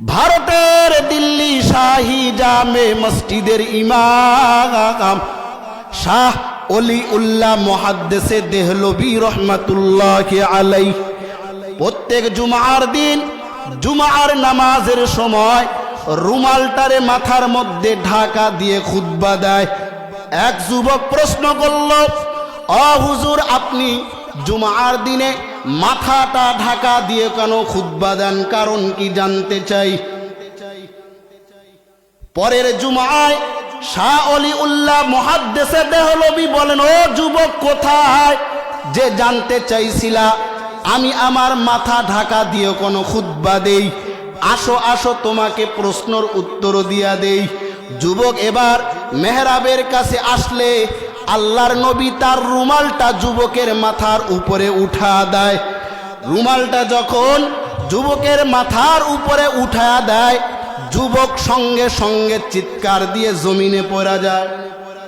ভারতের দিল্লি শাহী জামে মসজিদের ইমাম শাহ অলিউল্লাহ মুহাদ্দিসে দেহলভী রহমাতুল্লাহি আলাইহি প্রত্যেক জুমার দিন জুমার নামাজের সময় রুমালটারে মাথার মধ্যে ঢাকা দিয়ে খুতবা দেয়। এক যুবক প্রশ্ন করল, ও হুজুর, আপনি জুমার দিনে মাথাটা ঢাকা দিয়ে কেন খুতবা দেন, কারণ কি জানতে চাই। পরের জুমায় শাহ অলিউল্লাহ মুহাদ্দিসে দেহলভী বলেন, ও যুবক, কোথায় যে জানতে চাইছিলা আমি আমার মাথা ঢাকা দিয়ে কোনো খুতবা দেই, আসো আসো তোমাকে প্রশ্নের উত্তর দিয়া দেই। যুবক এবার মেহরাবের কাছে আসলে আল্লাহর নবী তার রুমালটা যুবকের মাথার উপরে উঠা দেয়। রুমালটা যখন যুবকের মাথার উপরে উঠা দেয়, যুবক সঙ্গে সঙ্গে চিৎকার দিয়ে জমিনে পড়া যায়।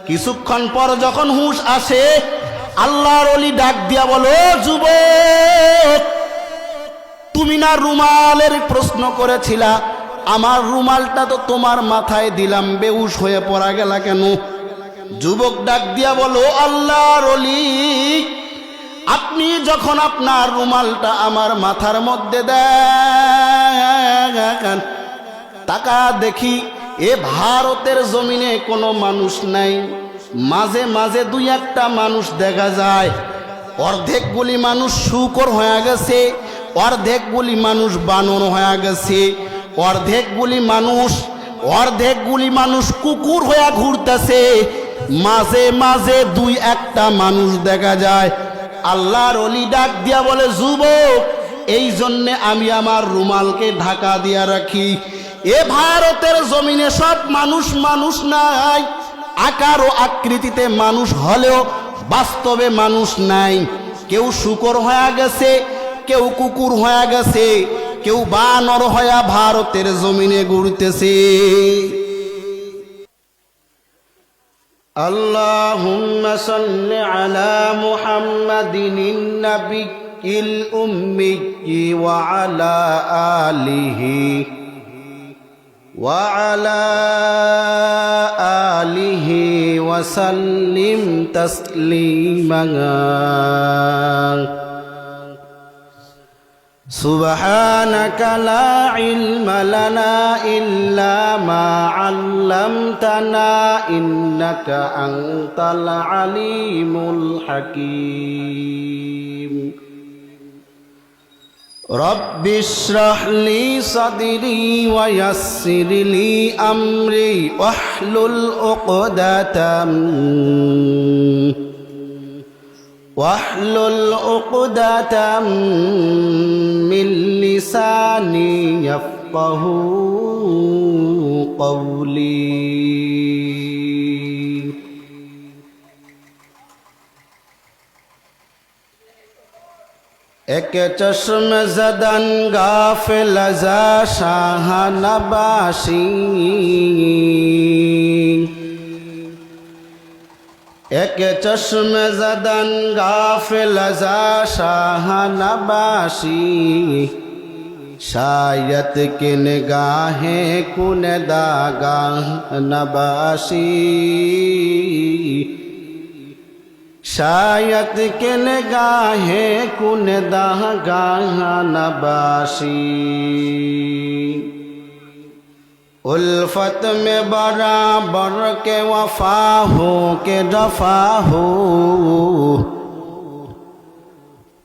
কিছুক্ষণ পর যখন হুঁশ আসে, আল্লাহর ওলি ডাক দিয়া বলো, যুবক, তুমি না রুমালের প্রশ্ন করেছিলা, আমার রুমালটা তো তোমার মাথায় দিলাম, বেহুশ হয়ে পড়া গেলা কেন? যুবক ডাক দিয়া বলো, আল্লাহর ওলি, আপনি যখন আপনার রুমালটা আমার মাথার মধ্যে দেন, তাকা দেখি এ ভারতের জমিনে কোনো মানুষ নাই, মাঝে মাঝে দুই একটা মানুষ দেখা যায়। অর্ধেকগুলি মানুষ শূকর হয়ে গেছে, অর্ধেকগুলি মানুষ বানর হয়ে গেছে, অর্ধেকগুলি মানুষ কুকুর হয়ে ঘুরতেছে, মাঝে মাঝে দুই একটা মানুষ দেখা যায়। আল্লাহর ওলি ডাক দিয়া বলে, যুবক, এই জন্যে আমি আমার রুমালকে ঢাকা দিয়া রাখি। এ ভারতের জমিনে সব মানুষ মানুষ নাই, আকার ও আকৃতিতে মানুষ হলেও বাস্তবে মানুষ নাই। কেউ শূকর হয়ে গেছে, কেউ কুকুর হয়ে গেছে, কেউ বানর হয়ে ভারতের জমিনে ঘুরতেছে। আল্লাহুম্মা সাল্লি আলা মুহাম্মাদিন নাবিয়্যিল উম্মিয়্যি ওয়া আলা আলিহি ওয়া সাল্লিম তাসলিমা। সুবহানাকা লা ইলমা লানা ইল্লা মা আল্লামতানা ইন্নাকা আনতাল আলিমুল হাকীম। রব্বি ইশরাহ লি সাদরি ওয়া ইয়াসসির লি আমরি ওয়াহলুল উকদাতাম মিন লিসানি ইয়াফকাহু কওলি। এক চশম জদন গাফিল যা শাহ নবাশি, এক চশম জদন গাফিল যা শাহ নবাশি, শায়দ কি নিগাহে কুন দাগাহ নবাশি, शायद के निगाहे कुन दागाह नबाशी। उल्फत में बराबर के वफा हो के दफा हो,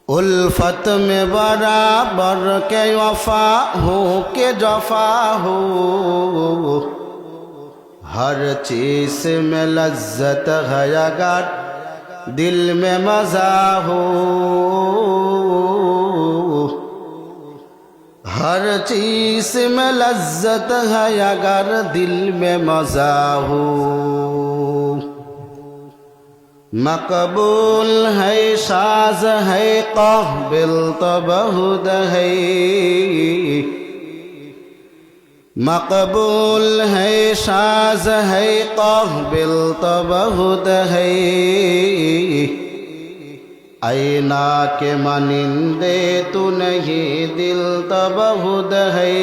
उल्फत में बराबर के वफा हो के दफा हो, हर चीज में लज्जत है अगर दिल में मजा हो, हर चीज में लज्जत है अगर दिल में मजा हो। मकबूल है साज है काबिल तो बहुत है, मकबूल है साज है काबिल तो बहुत है, आईना के मानिंदे तू नहीं दिल तो बहुत है।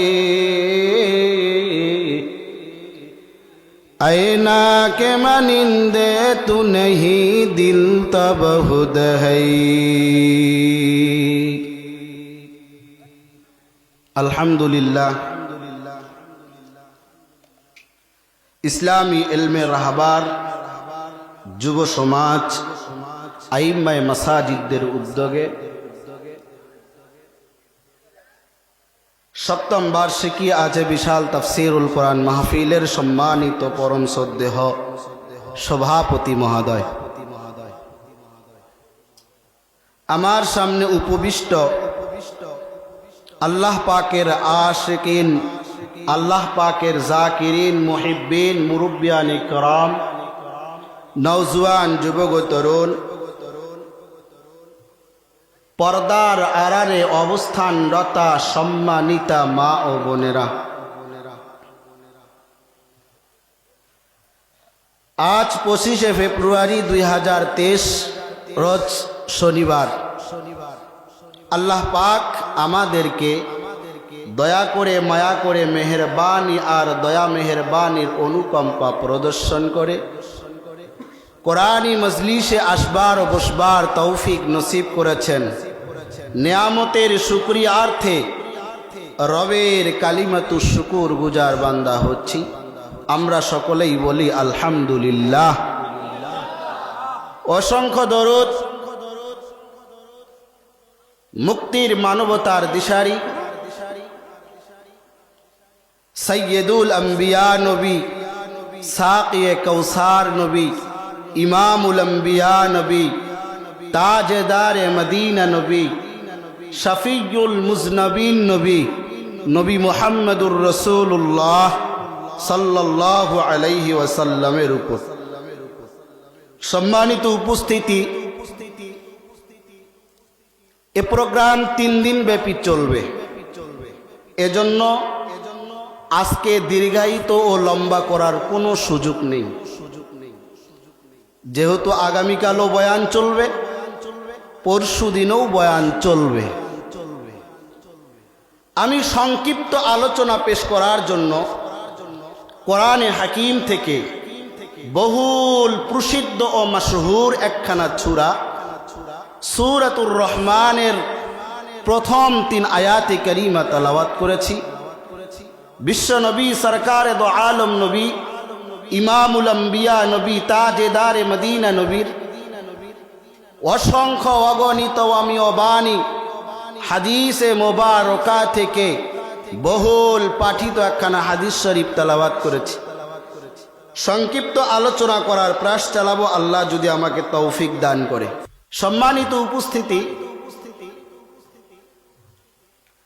ऐना के मनिंदे तू नहीं दिल तब खुद है। अल्हम्दुलिल्लाह इस्लामी इल्मे रहबार যুব সমাজ আইম্মায়ে মাসাজিদদের উদ্যোগে সপ্তম বার্ষিকী আজ বিশাল তাফসীরুল কোরআন মাহফিলের সম্মানিত পরম শ্রদ্ধেয় সভাপতি মহোদয়, আমার সামনে উপবিষ্ট আল্লাহ পাকের আশিকিন, আল্লাহ পাকের জাকিরিন, মুহিব্বিন, মুরব্বিয়ান ইকরাম, নওজোয়ান, যুবক তরুণ, পর্দার আড়ালে অবস্থানরতা সম্মানিতা মা ও বোনেরা, আজ 25শে ফেব্রুয়ারি 2023 রোজ শনিবার। আল্লাহ পাক আমাদেরকে দয়া করে, মায়া করে, মেহেরবানি আর দয়া মেহেরবানির অনুকম্পা প্রদর্শন করে কোরআনী মজলিসে আসবার ও বসবার তৌফিক নসিব করেছেন। নিয়ামতের শুকরিয়ার্থে রবের কালিমাতু শুকুর গুজার বান্দা হচ্ছি। আমরা সকলেই বলি আলহামদুলিল্লাহ। অসংখ্য দরুদ মুক্তির মানবতার দিশারি সৈয়দুল আম্বিয়া নবী, সাকিয়ে কৌসার নবী, ইমামুল আম্বিয়া নবী, তাজদারে মদিনা নবী, শফিউল মুজনবিন নবী, নবী মুহাম্মদুর রাসূলুল্লাহ সাল্লাল্লাহু আলাইহি ওয়াসাল্লামের উপর। সম্মানিত উপস্থিতি, এ প্রোগ্রাম 3 দিন ব্যাপী চলবে। এজন্য আজকে দীর্ঘায়িত ও লম্বা করার কোনো সুযোগ নেই, যেহেতু আগামীকালও বয়ান চলবে, পরশু দিনও বয়ান চলবে। আমি সংক্ষিপ্ত আলোচনা পেশ করার জন্য কোরআনে হাকিম থেকে বহুল প্রসিদ্ধ ও মাশহুর একখানা সূরা সূরাতুর রহমানের প্রথম 3 আয়াতে কারিমা তেলাওয়াত করেছি। বিশ্ব নবী, সরকারে দো আলম নবী, ইমামুল আম্বিয়া নবী, তাজদারে মদিনা নবীর অসংখ্য অগণিত অমিয় বাণী হাদিসে মোবারকা থেকে বহুল পাঠিত একখানা হাদিস শরীফ তেলাওয়াত করেছি। সংক্ষিপ্ত আলোচনা করার প্রয়াস চালাবো, আল্লাহ যদি আমাকে তৌফিক দান করে। সম্মানিত উপস্থিতি,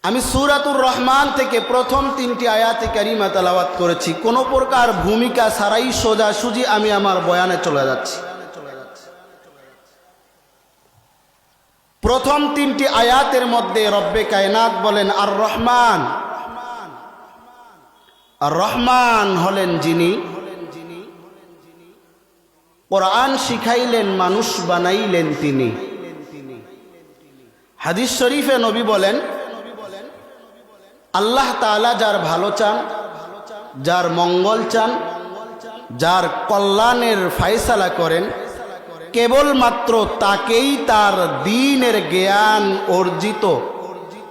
আমি সূরাতুর রহমান থেকে প্রথম 3টি আয়াতে কারিমা তেলাওয়াত করেছি। কোনো প্রকার ভূমিকা ছাড়াই সোজাসুজি আমি আমার বয়ানে চলে যাচ্ছি। প্রথম 3টি আয়াতের মধ্যে রব্বে কায়নাত বলেন আর রহমান। আর রহমান হলেন যিনি কোরআন শিখাইলেন, মানুষ বানাইলেন তিনি। হাদিস শরীফে নবী বলেন, আল্লাহ তাআলা যার ভালো চান, যার মঙ্গল চান, যার কল্যাণের ফায়সালা করেন, কেবলমাত্র তাকেই তার দ্বীনের জ্ঞান অর্জিত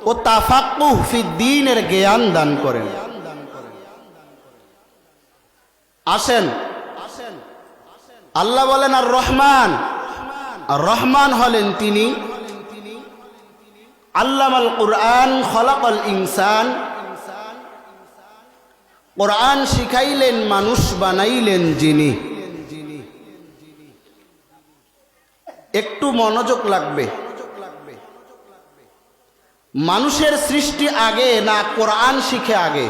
ও তাফাক্কুহ ফিদ্দীনের জ্ঞান দান করেন। আসেন, আল্লাহ বলেন আর রহমান। আর রহমান হলেন তিনি আল্লামাল কুরআন খলাকাল ইনসান, কোরআন শিখাইলেন, মানুষ বানাইলেন যিনি। একটু মনোযোগ লাগবে। মানুষের সৃষ্টি আগে না কোরআন শিখে আগে?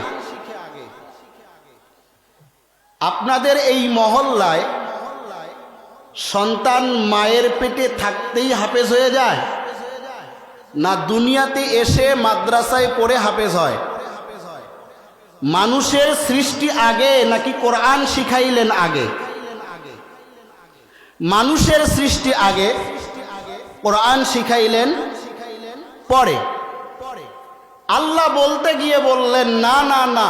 আপনাদের এই মহল্লায় সন্তান মায়ের পেটে থাকতেই হাফেজ হয়ে যায়, না দুনিয়াতে এসে মাদ্রাসায় পড়ে হাফেজ হয়? মানুষের সৃষ্টি আগে নাকি কোরআন শিখাইলেন আগে? মানুষের সৃষ্টি আগে, কোরআন শিখাইলেন পরে। আল্লাহ বলতে গিয়ে বললেন না না না,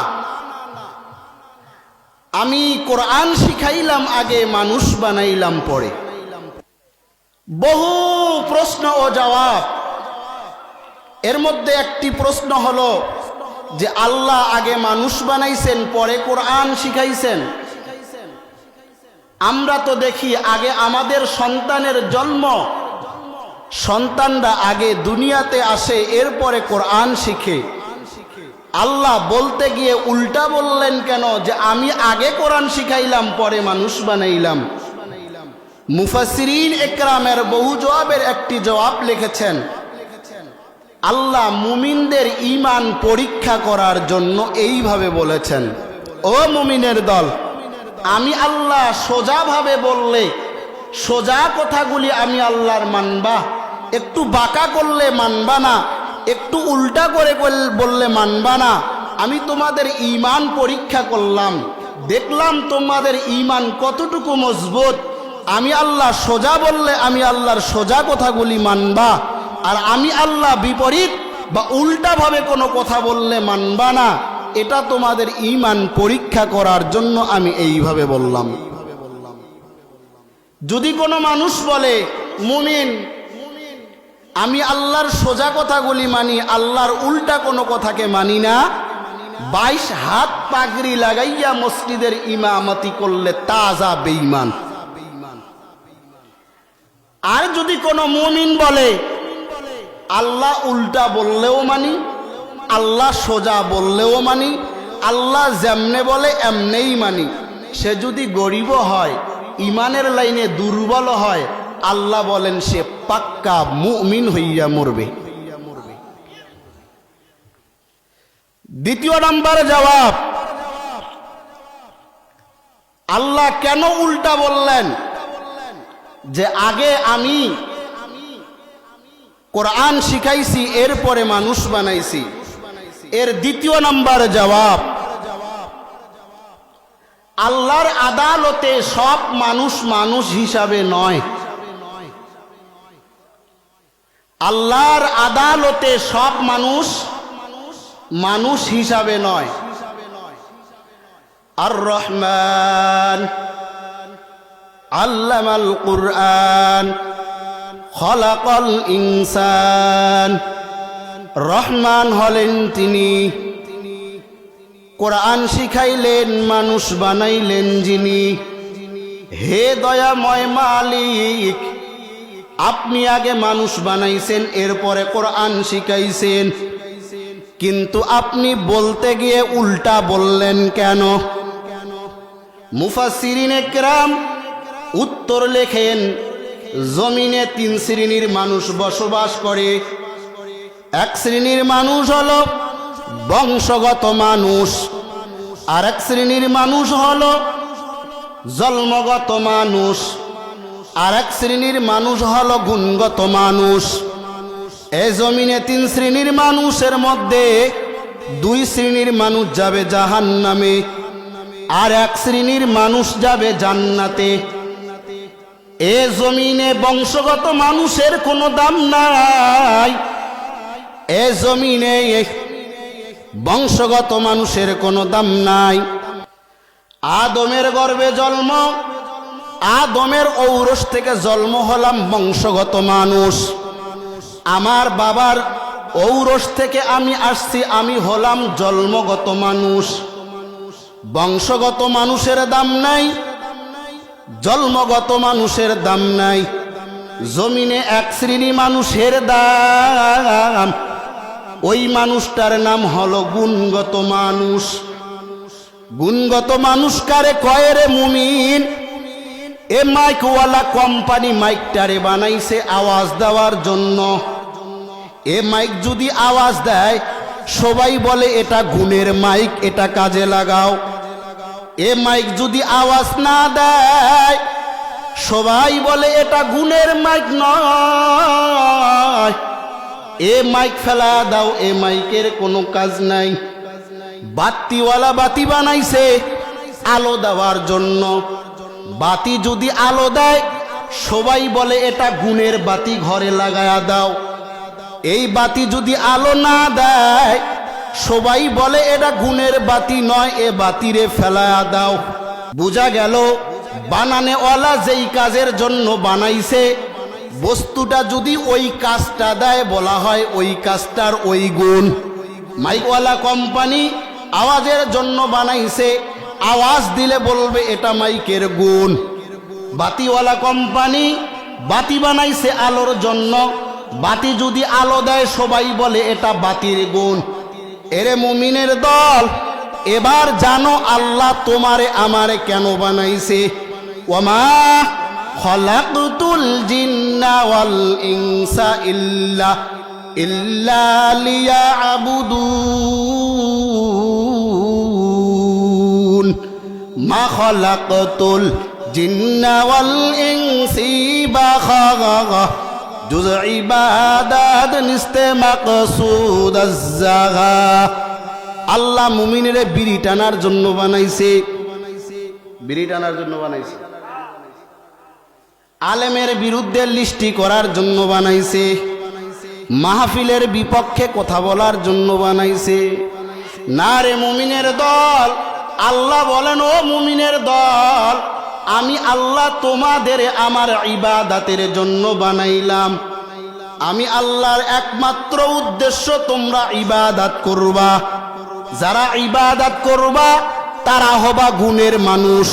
আমি কোরআন শিখাইলাম আগে, মানুষ বানাইলাম পরে। বহু প্রশ্ন ও জবাব। এর মধ্যে একটি প্রশ্ন হলো যে আল্লাহ আগে মানুষ বানাইছেন পরে কোরআন শিখাইছেন। আমরা তো দেখি আগে আমাদের সন্তানের জন্ম, সন্তানরা আগে দুনিয়াতে আসে, এরপরে কোরআন শিখে। আল্লাহ বলতে গিয়ে উল্টা বললেন কেন যে আমি আগে কোরআন শিখাইলাম পরে মানুষ বানাইলাম? মুফাসসিরিন ইকরামের বহু জবাবের একটি জবাব লিখেছেন, আল্লাহ মুমিনদের ঈমান পরীক্ষা করার জন্য এইভাবে বলেছেন, ও মুমিনের দল, আমি আল্লাহ সোজাভাবে বললে সোজা কথাগুলি আমি আল্লাহর মানবা, একটু বাঁকা করলে মানবা না, একটু উল্টা করে বললে মানবা না। আমি তোমাদের ঈমান পরীক্ষা করলাম, দেখলাম তোমাদের ঈমান কতটুকু মজবুত। আমি আল্লাহ সোজা বললে আমি আল্লাহর সোজা কথাগুলি মানবা, আর আমি আল্লাহ বিপরীত বা উল্টাভাবে কোনো কথা বললে মানবা না। এটা তোমাদের ঈমান পরীক্ষা করার জন্য আমি এইভাবে বললাম। যদি কোনো মানুষ বলে মুমিন আমি আল্লাহর সোজা কথাগুলি মানি, আল্লাহর উল্টা কোনো কথাকে মানি না, 22 হাত পাগড়ি লাগাইয়া মসজিদের ইমামতি করলে তাজা বেঈমান। আর যদি কোনো মুমিন বলে আল্লাহ উল্টা বললেও মানি, আল্লাহ সোজা বললেও মানি, আল্লাহ যেমনে বলে এমনেই মানি, সে যদি গরিব হয়, ইমানের লাইনে দুর্বল হয়, আল্লাহ বলেন সে পাক্কা মুমিন হইয়া মরবে। দ্বিতীয় নাম্বার জবাব, আল্লাহ কেন উল্টা বললেন যে আগে আমি কোরআন শিখাইছি এরপরে মানুষ বানাইছি? এর দ্বিতীয় নাম্বার জবাব, আল্লাহর আদালতে সব মানুষ মানুষ হিসাবে নয়। আল্লাহর আদালতে সব মানুষ মানুষ হিসাবে নয়। আর রহমান আল্লামাল কুরআন খলাকাল ইনসান। রহমান হলেন তিনি, কোরআন শিখাইলেন, মানুষ বানাইলেন যিনি। হে দয়াময় মালিক, আপনি আগে মানুষ বানাইছেন এরপরে কোরআন শিখাইছেন, কিন্তু আপনি বলতে গিয়ে উল্টা বললেন কেন? মুফাসসিরিন ইকরাম উত্তর লেখেন, জমিনে 3 শ্রেণীর মানুষ বসবাস করে। এক শ্রেণীর মানুষ হলো বংশগত মানুষ, আর এক শ্রেণীর মানুষ হলো জন্মগত মানুষ, আর এক শ্রেণীর মানুষ হলো গুণগত মানুষ। এই জমিনে 3 শ্রেণীর মানুষের মধ্যে 2 শ্রেণীর মানুষ যাবে জাহান্নামে, আর এক শ্রেণীর মানুষ যাবে জান্নাতে। এ জমিনে বংশগত মানুষের কোনো দাম নাই, এ জমিনে বংশগত মানুষের কোনো দাম নাই। আদমের গর্ভে জন্ম, আদমের ঔরস থেকে জন্ম হলাম বংশগত মানুষ। আমার বাবার ঔরস থেকে আমি আসছি, আমি হলাম জন্মগত মানুষ। বংশগত মানুষের দাম নাই, জন্মগত মানুষের দাম নাই। জমিনে এক শ্রেণী মানুষের দাম, ওই মানুষটার নাম হলো গুণগত মানুষ। গুণগত মানুষ কারে কয় রে মুমিন? এ মাইকওয়ালা কোম্পানি মাইকটারে বানাইছে আওয়াজ দেওয়ার জন্য। এ মাইক যদি আওয়াজ দেয় সবাই বলে এটা গুণের মাইক, এটা কাজে লাগাও। এ মাইক যদি আওয়াজ না দেয় সবাই বলে এটা গুণের মাইক নয়, এ মাইক ফেলা দাও, এ মাইকের কোনো কাজ নাই। বাতিওয়ালা বাতি বানাইছে আলো দেওয়ার জন্য। বাতি যদি আলো দেয় সবাই বলে এটা গুণের বাতি, ঘরে লাগায়া দাও। এই বাতি যদি আলো না দেয় সবাই বলে এটা গুণের বাতি নয়, এ বাতিরে ফেলায়া দাও। বোঝা গেল বানানেওয়ালা যেই কাজের জন্য বানাইছে বস্তুটা যদি ওই কাজটা দেয় বলা হয় ওই কাজটার ওই গুণ। মাইকওয়ালা কোম্পানি আওয়াজের জন্য বানাইছে, আওয়াজ দিলে বলবে এটা মাইকের গুণ। বাতিওয়ালা কোম্পানি বাতি বানাইছে আলোর জন্য, বাতি যদি আলো দেয় সবাই বলে এটা বাতির গুণ। এরে মুমিনের দল, এবার জানো আল্লাহ তোমারে আমারে কেন বানাইছে। ওমা খলাকতুল জিন্না ওয়াল ইনসা ইল্লা লিয়াবুদুন। মা খলাকতুল জিন্না ওয়াল ইনসি বাখা জুজ ইবাদাত নিস্তে মাকসুদ আয-যাগা। আল্লাহ মুমিনের বিড়ি টানার জন্য বানাইছে, বিড়ি টানার জন্য বানাইছে। আলেমের বিরুদ্ধে লিস্টি করার জন্য বানাইছে, মাহফিলের বিপক্ষে কথা বলার জন্য বানাইছে। না রে মুমিনের দল, আল্লাহ বলেন ও মুমিনের দল, আমি আল্লাহ তোমাদের আমার ইবাদতের জন্য বানাইলাম। আমি আল্লাহর একমাত্র উদ্দেশ্য তোমরা ইবাদত করবা। যারা ইবাদত করবা তারা হবা গুণের মানুষ,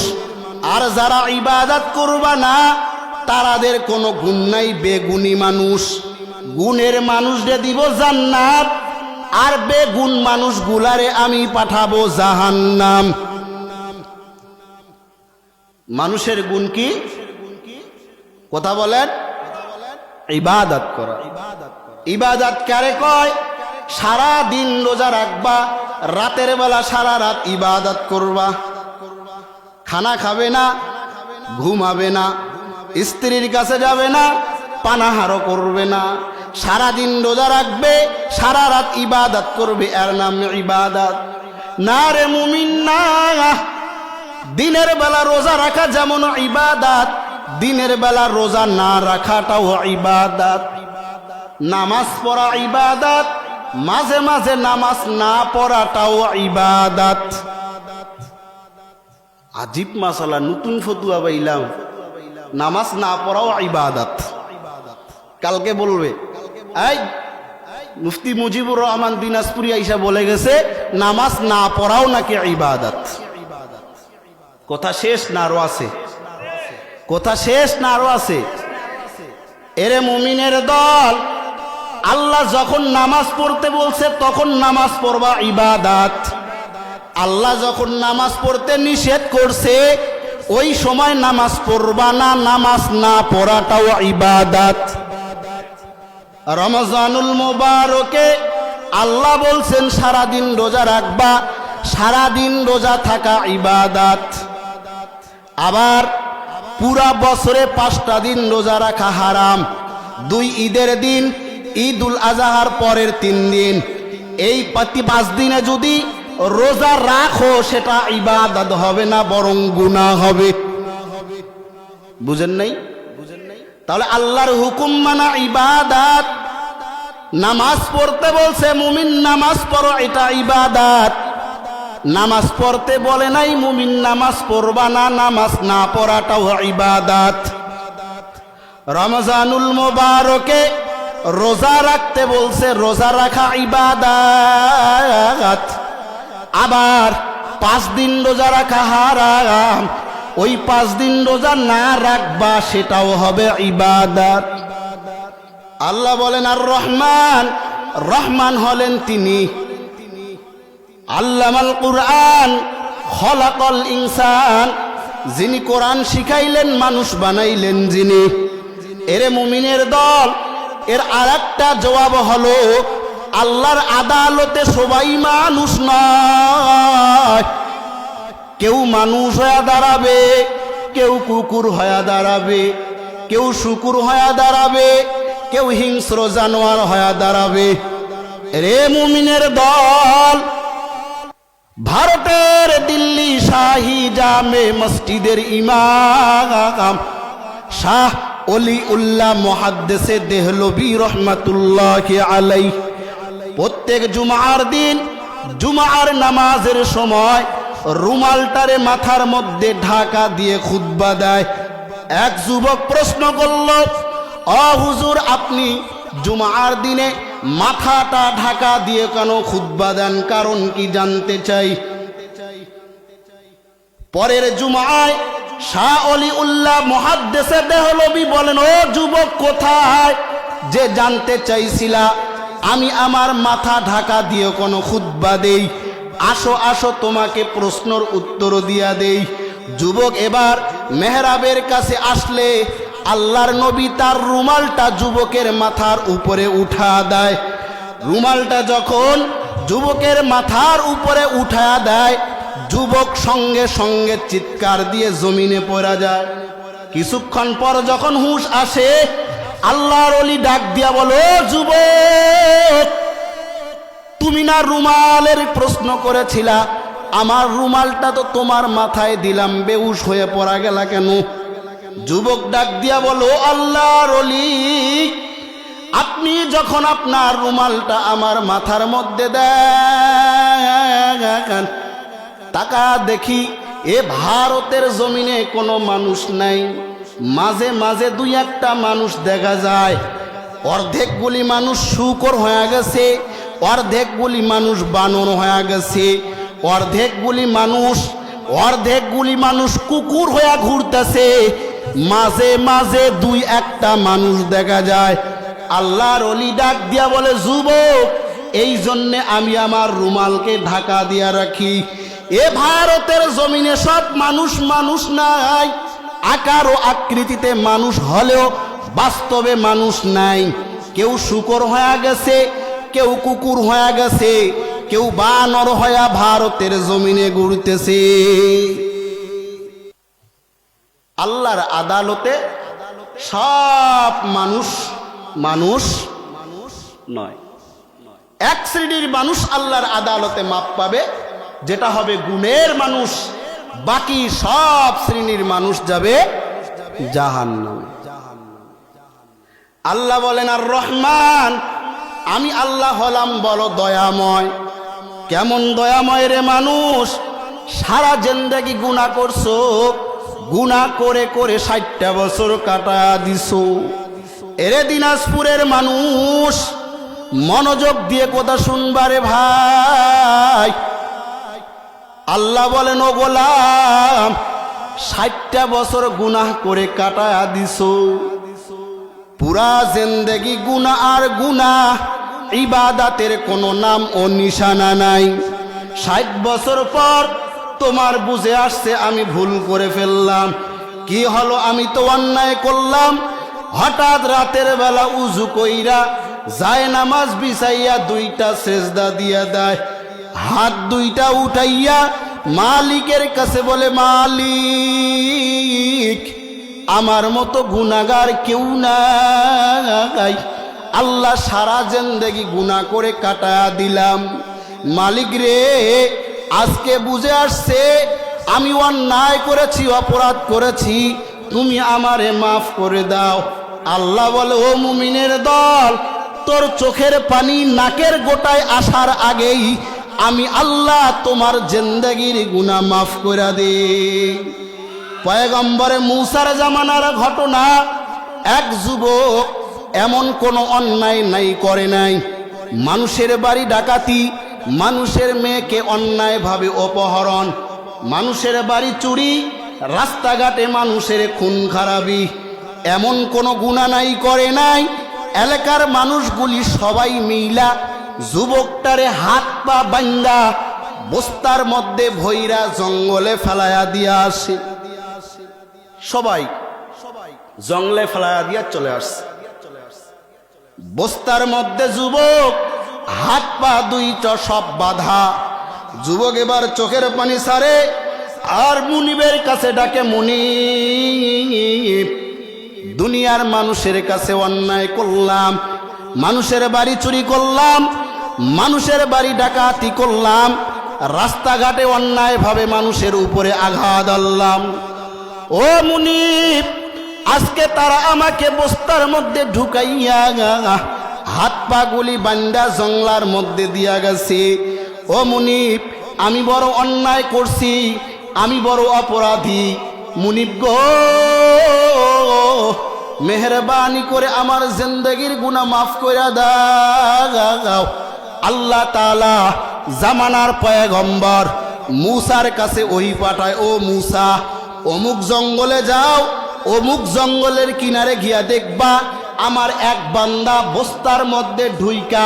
আর যারা ইবাদত করবা না তারাদের কোনো গুণ নাই, বেগুনি মানুষ। গুণের মানুষদের দিব জান্নাত, আর বেগুন মানুষগুলারে আমি পাঠাবো জাহান্নাম। মানুষের গুণ কি? কথা বলেন, ইবাদত করা। ইবাদত কারে কয়? সারা দিন রোজা রাখবা, রাতের বেলা সারা রাত ইবাদত করবা, খানা খাবে না, ঘুমাবে না, স্ত্রীর কাছে যাবে না, পানাহারও করবে না, সারা দিন রোজা রাখবে, সারা রাত ইবাদত করবে, এর নাম ইবাদত। না রে মুমিন না, দিনের বেলা রোজা রাখা যেমন ইবাদত, দিনের বেলা রোজা না রাখাটাও ইবাদত। নামাজ পড়া ইবাদত, মাঝে মাঝে নামাজ না পড়াটাও ইবাদত। আজীব মাসালা, নতুন ফতুয়া পাইলাম, নামাজ না পড়াও ইবাদত। কালকে বলবে এই মুফতি মুজিবুর রহমান দিনাজপুরি আইসা বলে গেছে নামাজ না পড়াও নাকি ইবাদত। কথা শেষ না আরো আছে? কথা শেষ না আরো আছে? এরে মুমিনের দল, আল্লাহ যখন নামাজ পড়তে বলছে তখন নামাজ পড়বা ইবাদত। আল্লাহ যখন নামাজ পড়তে নিষেধ করছে ওই সময় নামাজ পড়বা না, নামাজ না পড়াটাও ইবাদত। রমজানুল মুবারকে আল্লাহ বলছেন সারাদিন রোজা রাখবা, সারাদিন রোজা থাকা ইবাদত। আবার পুরা বছরে 5টা দিন রোজা রাখা হারাম। 2 ঈদের দিন, ঈদুল আজহার পরের 3 দিন, এই 5 দিনে যদি রোজা রাখো সেটা ইবাদত হবে না, বরং গুনাহ হবে। বুঝেন নাই? তাহলে আল্লাহর হুকুম মানা ইবাদত। নামাজ পড়তে বলছে মুমিন নামাজ পড়ো, এটা ইবাদত। নামাজ পড়তে বলে নাই মুমিন নামাজ পড়বা না, নামাজ না পড়াটাও ইবাদত। রমজানুল মুবারকে রোজা রাখতে বলছে, রোজা রাখা ইবাদত। আবার 5 দিন রোজা রাখা হারাম, ওই 5 দিন রোজা না রাখবা সেটাও হবে ইবাদত। আল্লাহ বলেন আর রহমান, রহমান হলেন তিনি আল্লামাল কুরআন খলাকাল ইনসান, যিনি কোরআন শিখাইলেন, মানুষ বানাইলেন যিনি। এরে মুমিনের দল, এর আরেকটা জবাব হলো আল্লাহর আদালতে সবাই মানুষ নয়। কেউ মানুষ হয়ে দাঁড়াবে, কেউ কুকুর হয়ে দাঁড়াবে, কেউ শুকুর হয়ে দাঁড়াবে, কেউ হিংস্র জানোয়ার হয়ে দাঁড়াবে। রে মুমিনের দল, ভারতের দিল্লি শাহী জামে মসজিদের ইমাম শাহ অলি উল্লাহ মুহাদ্দিসে দেহলভী রহমাতুল্লাহি আলাইহি প্রত্যেক জুমার দিন জুমার নামাজের সময় রুমালটারে মাথার মধ্যে ঢাকা দিয়ে খুতবা দেয়। এক যুবক প্রশ্ন করল, ও হুজুর, আপনি জুমার দিনে মাথাটা ঢাকা দিয়ে কেন খুতবা দেন, কারণ কি জানতে চাই। পরের জুমায় শাহ অলিউল্লাহ মুহাদ্দিসে দেহলভী বলেন, ও যুবক কোথায়, যে জানতে চাইছিলা আমি আমার মাথা ঢাকা দিয়ে কোনো খুতবা দেই, আসো আসো তোমাকে প্রশ্নের উত্তর দিয়া দেই। যুবক এবার মেহরাবের কাছে আসলে আল্লাহর নবী তার রুমালটা যুবকের মাথার উপরে উঠা দেয়। রুমালটা যখন যুবকের মাথার উপরে উঠা দেয়, যুবক সঙ্গে সঙ্গে চিৎকার দিয়ে জমিনে পড়া যায়। কিছুক্ষণ পর যখন হুঁশ আসে, আল্লাহর ওলি ডাক দিয়া বলো, যুবক, তুমি না রুমালের প্রশ্ন করেছিলা, আমার রুমালটা তো তোমার মাথায় দিলাম, বেহুশ হয়ে পড়া গেলা কেন? যুবক ডাক দিয়া বলো, আল্লাহর ওলি, আপনি যখন আপনার রুমালটা আমার মাথার মধ্যে দেন, তাকা দেখি এ ভারতের জমিনে কোনো মানুষ নাই, মাঝে মাঝে দুই একটা মানুষ দেখা যায়। অর্ধেকগুলি মানুষ শূকর হয়ে গেছে, অর্ধেকগুলি মানুষ বানর হয়ে গেছে, অর্ধেকগুলি মানুষ কুকুর হয়ে ঘুরতেছে, মাঝে মাঝে দুই একটা মানুষ দেখা যায়। আল্লাহর ওলি ডাক দিয়া বলে, যুবক, এই জন্যে আমি আমার রুমালকে ঢাকা দিয়া রাখি। এ ভারতের জমিনে সব মানুষ মানুষ নাই, আকার ও আকৃতিতে মানুষ হলেও বাস্তবে মানুষ নাই। কেউ শূকর হয়ে গেছে, কেউ কুকুর হয়ে গেছে, কেউ বানর হয়ে ভারতের জমিনে ঘুরতেছে। আল্লাহর আদালতে সব মানুষ মানুষ নয়। এক শ্রেণীর মানুষ আল্লাহর আদালতে মাপ পাবে, যেটা হবে গুণের মানুষ, বাকি সব শ্রেণীর মানুষ যাবে জাহান্নামে। আল্লাহ বলেন, আর রহমান, আমি আল্লাহ হলাম বড় দয়াময়। কেমন দয়াময় রে মানুষ, সারা জিন্দেগি গুনাহ করছো, গুনাহ করে করে 60টা বছর কাটা দিছো। এরে দিনাজপুরের মানুষ, মনোযোগ দিয়ে কথা শুনবারে ভাই। আল্লাহ বলেন, ও গোলাম, 60টা বছর গুনাহ করে কাটা দিছো, পুরা জিন্দেগি গুনাহ আর গুনাহ, ইবাদতের কোনো নাম ও নিশানা নাই। 60 বছর পর তোমার বুঝে আসছে আমি ভুল করে ফেললাম। কি হলো, আমি তো অন্যায় করলাম। হঠাৎ রাতের বেলা উজু কইরা যায় নামাজ বিছাইয়া 2টা সেজদা দিয়া দেয়, হাত 2টা উঠাইয়া মালিকের কাছে বলে, মালিক, আমার মতো গুনাহগার কেউ নাই। আল্লাহ, সারা জিন্দেগি গুনাহ করে কাটা দিলাম। মালিক রে, আজকে বুঝে আসছে আমি অন্যায় করেছি, অপরাধ করেছি, তুমি আমারে মাফ করে দাও। আল্লাহ বলে, ও মুমিনের দল, তোর চোখের পানি নাকের গোটায় আসার আগেই আমি আল্লাহ তোমার জিন্দেগির গুনাহ মাফ করে দে। পয়গম্বরে মূসার জামানার ঘটনা। এক যুবক এমন কোনো অন্যায় নাই করে নাই, মানুষের বাড়ি ডাকাতি, মানুষের মেয়েকে অন্যায়ভাবে অপহরণ, মানুষের বাড়ি চুরি, রাস্তাঘাটে মানুষের খুন খারাপি, এমন কোনো গুনাহ নাই করে নাই। এলাকার মানুষগুলি সবাই মিলা যুবকটারে হাত পা বান্ধা বস্তার মধ্যে ভৈরা জঙ্গলে ফেলাইয়া দিয়া আসে। সবাই জঙ্গলে ফেলাইয়া দিয়া চলে আসছে। বস্তার মধ্যে যুবক, হাত পা 2টা সব বাঁধা। যুবক এবার চোখের পানি সারে আর মুনিবের কাছে ডাকে, মুনিব, দুনিয়ার মানুষের কাছে অন্যায় করলাম, মানুষের বাড়ি চুরি করলাম, মানুষের বাড়ি ডাকাতি করলাম, রাস্তাঘাটে অন্যায়ভাবে মানুষের উপরে আঘাত আনলাম। ও মুনিব, আজকে তারা আমাকে বস্তার মধ্যে ঢুকাইয়া হাত পা গুলি বান্দা জঙ্গলার মধ্যে দিয়া গেছে। ও মুনিব, আমি বড় অন্যায় করছি, আমি বড় অপরাধী। মুনিব গো, মেহরবানি করে আমার জিন্দেগির গুনাহ মাফ করে দাও। আল্লাহ তাআলা জামানার পয়গম্বর মূসার কাছে ওই পাঠায়, ও মূসা, অমুক জঙ্গলে যাও, অমুক জঙ্গলের কিনারে গিয়া দেখবা আমার এক বান্দা বস্তার মধ্যে ঢুইকা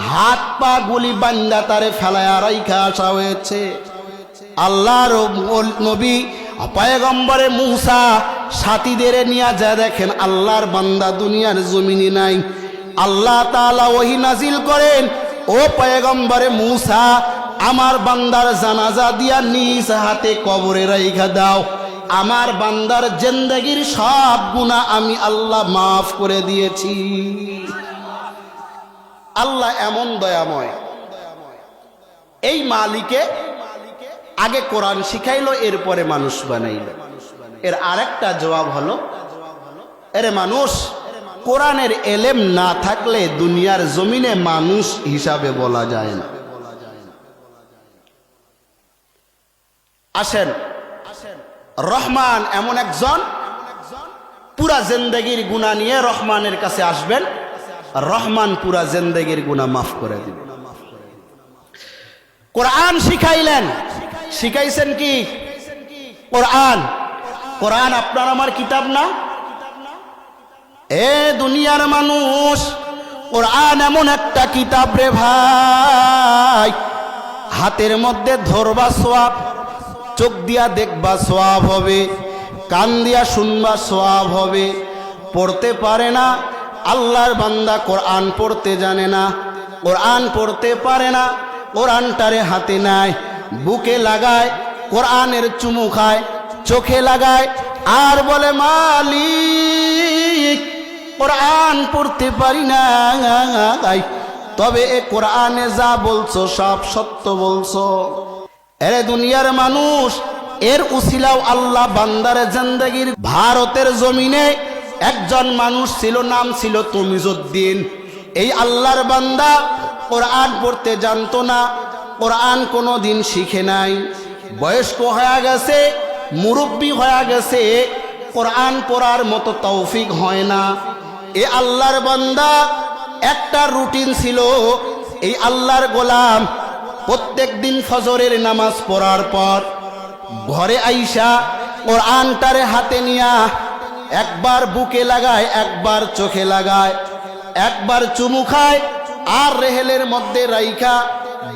হাত পা গুলি বান্দা তারে ফেলায়া রাইখা আসা হয়েছে। আল্লাহর নবী পয়গম্বরে মূসা সাথীদের নিয়ে যা দেখেন আল্লাহর বান্দা দুনিয়ার জমিনে নাই। আল্লাহ তাআলা ওহী নাজিল করেন, ও পয়গম্বরে মূসা, আমার বান্দার জানাজা দিয়া নিজ হাতে কবরে রাইখা দাও। আমার বান্দার জিন্দেগির সব গুনাহ আমি আল্লাহ মাফ করে দিয়েছি। আল্লাহ এমন দয়াময়। এই মালিকে আগে কোরআন শিখাইলো, এরপরে মানুষ বানাইলো। এর আরেকটা জবাব হলো, এরে মানুষ, কোরআনের এলেম না থাকলে দুনিয়ার জমিনে মানুষ হিসাবে বলা যায় না। আসেন, রহমান এমন একজন, পুরা জিন্দেগির গুনাহ নিয়ে রহমানের কাছে আসবেন, রহমান পুরা জিন্দেগির গুনাহ মাফ করে দিবেন। কোরআন শিখাইলেন, শিখাইছেন কি? কোরআন। কোরআন আপনার আমার কিতাব না? এ দুনিয়ার মানুষ, কোরআন এমন একটা কিতাব রে ভাই, হাতের মধ্যে ধরবা সওয়াব, চোখ দিয়া দেখবা সওয়াব হবে, কান দিয়া শুনবা সওয়াব হবে। পড়তে পারে না আল্লাহর বান্দা, কোরআন পড়তে জানে না, কোরআন পড়তে পারে না, কোরআনটারে হাতে নেয়, বুকে লাগায়, কোরআনের চুমু খায়, চোখে লাগায়, আর বলে মালিক কোরআন পড়তে পারি না, তবে এ কোরআনে যা বলছো সব সত্য বলছো। এরে দুনিয়ার মানুষ, এর উসিলাও আল্লাহ বান্দারে জিন্দেগির। ভারতের জমিনে একজন মানুষ ছিল, নাম ছিল তমিজউদ্দিন। এই আল্লাহর বান্দা কোরআন পড়তে জানতো না, কোরআন কোনো দিন শিখে নাই, বয়স্ক হয়ে গেছে, মুরব্বী হয়ে গেছে, কোরআন পড়ার মতো তৌফিক হয় না। এ আল্লাহর বান্দা একটা রুটিন ছিল, এই আল্লাহর গোলাম প্রত্যেক দিন ফজরের নামাজ পড়ার পর ঘরে আইসা কোরআনটারে হাতে নিয়া একবার বুকে লাগায়, একবার চোখে লাগায়, একবার চুমু খায়, আর রেহেলের মধ্যে রাইখা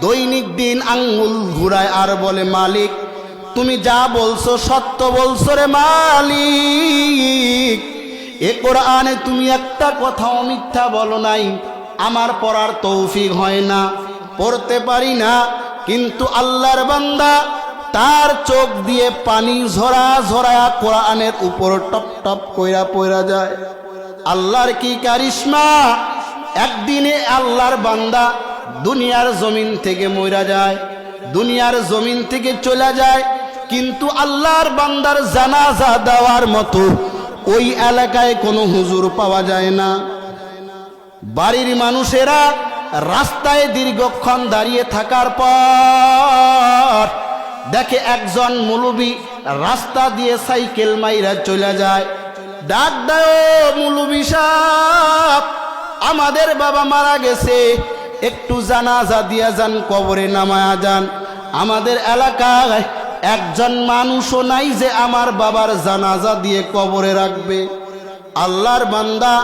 দৈনিক দিন আঙ্গুল ঘুরায়, আর বলে মালিক তুমি যা বলছো সত্য বলছো রে মালিক, এ কোরআনে তুমি একটা কথাও মিথ্যা বলো নাই। আমার পড়ার তৌফিক হয় না, পড়তে পারি না, কিন্তু আল্লাহর বান্দা তার চোখ দিয়ে পানি ঝরা ঝরায়া কোরআনের উপর টপ টপ কইরা পড়া যায়। আল্লাহর কি কারিশমা! একদিনে আল্লাহর বান্দা দুনিয়ার জমিন থেকে মইরা যায়, দুনিয়ার জমিন থেকে চলে যায়, কিন্তু আল্লাহর বান্দার জানাজা দেওয়ার মতো ওই এলাকায় কোনো হুজুর পাওয়া যায় না। বাড়ির মানুষেরা রাস্তায় দীর্ঘক্ষণ দাঁড়িয়ে থাকার পর দেখে একজন মৌলবী রাস্তা দিয়ে সাইকেল মাইরা চলে যায়। ডাক দেয়, মৌলবী সাহেব, আমাদের বাবা মারা গেছে, একটু জানাজা দিয়া যান, কবরে নামায়া যান। আমাদের এলাকায় একজন মানুষও নাই যে আমার বাবার জানাজা দিয়ে কবরে রাখবে। আল্লাহর বান্দা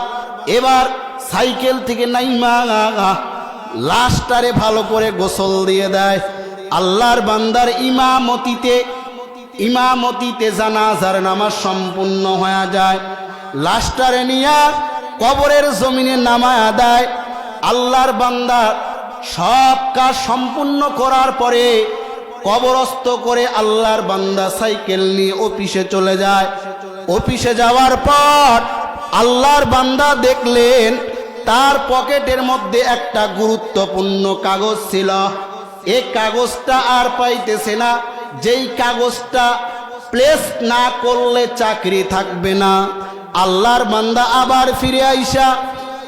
এবার সাইকেল থেকে নাইমা লাশটারে ভালো করে গোসল দিয়ে দেয়। আল্লাহর বান্দার ইমামতিতে জানাজার নামাজ সম্পূর্ণ হয়ে যায়। লাশটারে নিয়া কবরের জমিনে নামায়া দেয়। আল্লাহর বান্দা সব কাজ সম্পূর্ণ করার পরে কবরস্থ করে আল্লাহর বান্দা সাইকেল নিয়ে অফিসে চলে যায়। অফিসে যাওয়ার পর আল্লাহর বান্দা দেখলেন তার পকেটের মধ্যে একটা গুরুত্বপূর্ণ কাগজ ছিল। এই কাগজটা আর পাইতেছে না, যেই কাগজটা প্লেস না করলে চাকরি থাকবে না। আল্লাহর বান্দা আবার ফিরে আইসা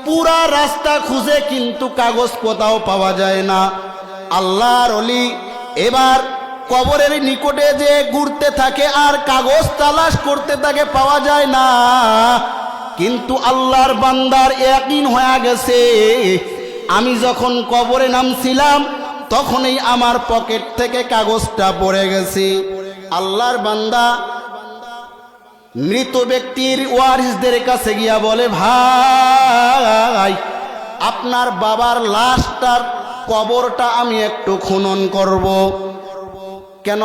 পুরা রাস্তা খুঁজে, কিন্তু কাগজ কোথাও পাওয়া যায় না। আল্লাহর ওলি এবার কবরের নিকটে যে ঘুরতে থাকে আর কাগজ তালাশ করতে থাকে, পাওয়া যায় না। কিন্তু আল্লাহর বান্দার ইয়াকিন হয়ে গেছে, আমি যখন কবরে নামছিলাম তখনই আমার পকেট থেকে কাগজটা পড়ে গেছে। আল্লাহর বান্দা মৃত ব্যক্তির ওয়ারিসদের কাছে গিয়া বলে, ভাই আপনার বাবার লাশটার কবরটা আমি একটু খনন করব। কেন?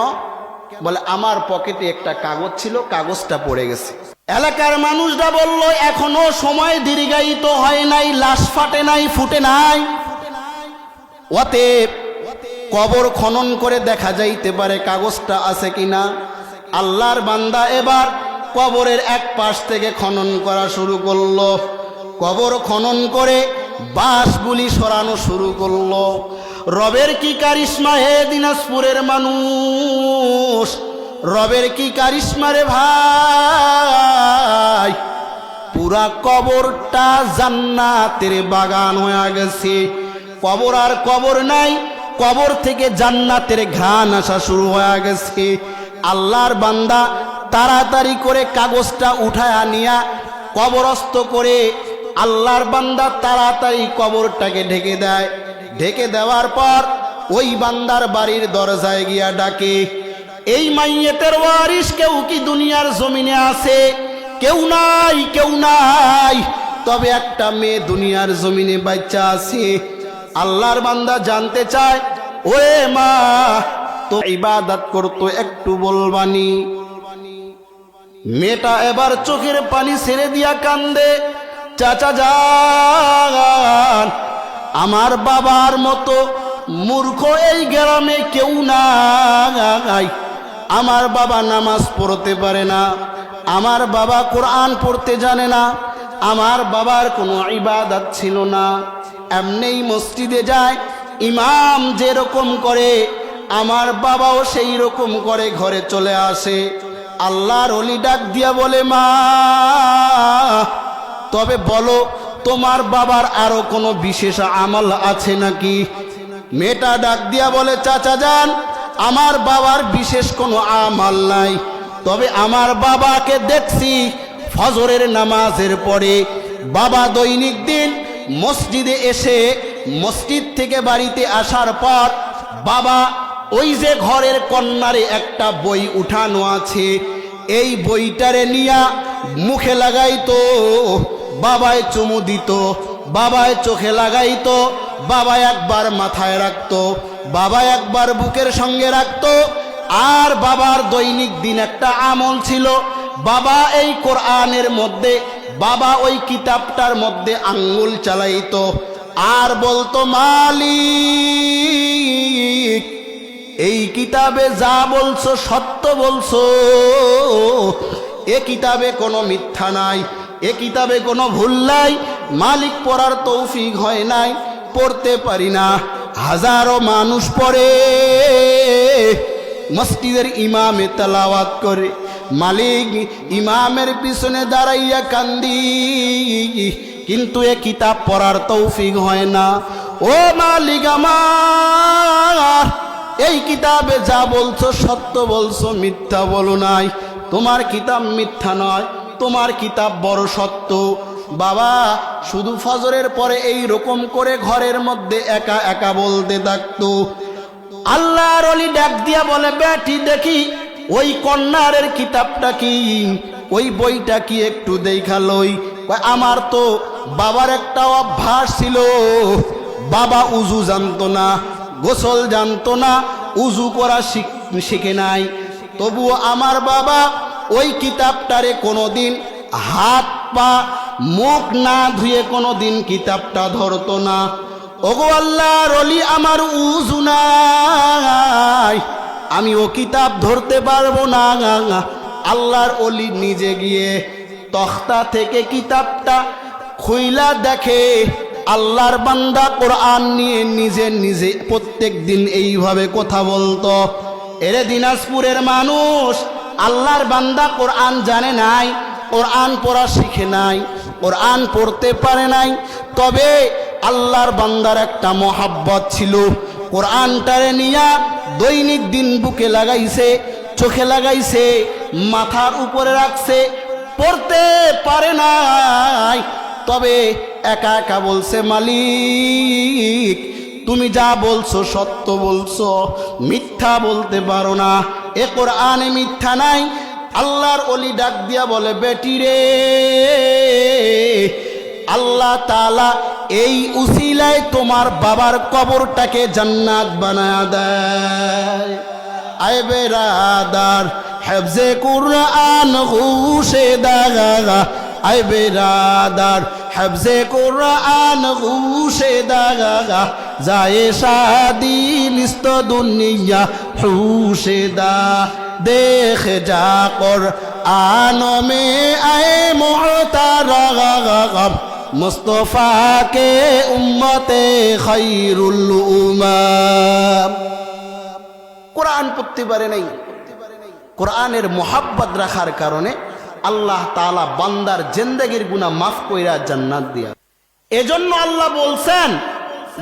বলে আমার পকেটে একটা কাগজ ছিল, কাগজটা পড়ে গেছে। এলাকার মানুষরা বলল, এখনো সময় দীর্ঘায়িত হয় নাই, লাশ ফাটে নাই, ফুটে নাই, অতএব কবর খনন করে দেখা যাইতে পারে কাগজটা আছে কিনা। আল্লাহর বান্দা এবার কবরের এক পাশ থেকে খনন করা শুরু করলো। কবর খনন করে বাঁশগুলি সরানো শুরু করলো। রবের কি কারিশমা হে দিনাজপুরের মানুষ, রবের কি কারিশমা রে ভাই। পুরা কবরটা জান্নাতের বাগান হয়ে গেছে। কবর আর কবর নাই, কবর থেকে জান্নাতের ঘ্রাণ আসা শুরু হয়ে গেছে। আল্লাহর বান্দা তাড়াতাড়ি করে কাগজটা উঠায় নিয়া কবরস্থ করে আল্লাহর বান্দা তাড়াতাড়ি কবরটাকে ঢেকে দেয়। ঢেকে দেওয়ার পর ওই বান্দার বাড়ির দরজায় গিয়া ডাকে, এই মাইয়েতের ওয়ারিস কেউ কি দুনিয়ার জমিনে আছে? কেউ নাই, কেউ নাই, তবে একটা মেয়ে দুনিয়ার জমিনে বাচ্চা আছে। আল্লাহর বান্দা জানতে চায়, ওরে মা তো ইবাদত করতো, একটু বলবানি? মেয়েটা এবার চোখের পানি ছেড়ে দিয়া কান্দে, চাচা যান, আমার বাবার মতো মূর্খ এই গ্রামে কেউ নাই। আমার বাবা নামাজ পড়তে পারে না, আমার বাবা কোরআন পড়তে জানে না, আমার বাবার কোনো ইবাদত ছিল না। এমনিই মসজিদে যায়, ইমাম যেরকম করে আমার বাবাও সেই রকম করে ঘরে চলে আসে। আল্লাহর ওলি ডাক দিয়া বলে, মা তবে বলো তোমার বাবার আরো কোনো বিশেষ আমল আছে নাকি? মেয়েটা ডাক দিয়া বলে, চাচা যান, আমার বাবার বিশেষ কোনো আমল নাই, তবে আমার বাবাকে দেখছি ফজরের নামাজের পরে বাবা দৈনিক দিন মসজিদে এসে মসজিদ থেকে বাড়িতে আসার পর বাবা ওই যে ঘরের কর্নারে একটা বই উঠানো আছে, এই বইটারে নিয়া মুখে লাগাইতো, বাবায় চুমু দিত, বাবায় চোখে লাগাইতো, বাবা একবার মাথায় রাখতো, বাবা একবার বুকের সঙ্গে রাখতো। আর বাবার দৈনিক দিন একটা আমল ছিল, বাবা এই কোরআনের মধ্যে, বাবা ওই কিতাবটার মধ্যে আঙ্গুল চালাইতো আর বলতো, মালিক এই কিতাবে যা বলছো সত্য বলছো, এ কিতাবে কোনো মিথ্যা নাই, এ কিতাবে কোনো ভুল নাই। মালিক পড়ার তৌফিক হয় নাই, পড়তে পারি না। হাজারো মানুষ পড়ে, মসজিদের ইমামে তেলাওয়াত করে, মালিক ইমামের পিছনে দাঁড়াইয়া কান্দি, কিন্তু এ কিতাব পড়ার তৌফিক হয় না। ও মালিক আমার, এই কিতাবে যা বলছো সত্য বলছো, মিথ্যা বলো নাই। তোমার কিতাব মিথ্যা নয়, তোমার কিতাব বড় সত্য। বাবা শুধু ফজরের পরে এই রকম করে ঘরের মধ্যে একা একা বলতে থাকতো। আল্লাহর ওলি ডাক দিয়া বলে, বেটি দেখি ওই কর্নারের কিতাবটা কি, ওই বইটা কি একটু দেখা লই। আমার তো বাবার একটা অভ্যাস ছিল, বাবা উজু জানতো না, গোসল জানতো না, উজু করা শিখে নাই, তবুও আমার বাবা ওই কিতাবটারে কোনোদিন হাত পা মুখ না ধুয়ে কোনোদিন কিতাবটা ধরতো না। ওগো আল্লাহর ওলি, আমার উজু নাই, আমি ও কিতাব ধরতে পারবো না। আল্লাহর ওলি নিজে গিয়ে তখতা থেকে কিতাবটা খুইলা দেখে, আল্লাহর বান্দা কোরআন নিয়ে নিজে নিজে প্রত্যেক দিন এইভাবে কথা বলতো। এরে দিনাজপুরের মানুষ, আল্লাহর বান্দা কোরআন জানে নাই, কোরআন পড়া শিখে নাই, কোরআন পড়তে পারে নাই, তবে আল্লাহর বান্দার একটা মহাব্বত ছিল। কোরআনটারে নিয়া দৈনিক দিন বুকে লাগাইছে, চোখে লাগাইছে, মাথার উপরে রাখছে, পড়তে পারে নাই। তবে একা একা বলছে, মালিক তুমি যা বলছো সত্য বলছো, মিথ্যা বলতে পারো না, এ কোরআনে মিথ্যা নাই। আল্লাহর ওলি ডাক দিয়া বলে, বেটি রে, আল্লাহ তাআলা এই উসিলায় তোমার বাবার কবরটাকে জান্নাত বানায়া দেয়। আয় বেরাদার হেফজে কুরআন হুশে দাগা, আয় বেরাদার হেফজে কুরআন হুশে দাগা, যায় শাদি নিস্ত দুনিয়া হুশে দা, দেখ যা কুরআন মে আয়ে মুহতারাম, মুস্তফা কে উম্মতে খায়রুল উমাম। কোরআন পড়তে পারে নাই, কোরআনের মোহাব্বত রাখার কারণে আল্লাহ তাআলা বান্দার জিন্দেগির গুনাহ মাফ কইরা জান্নাত দিয়া। এজন্য আল্লাহ বলছেন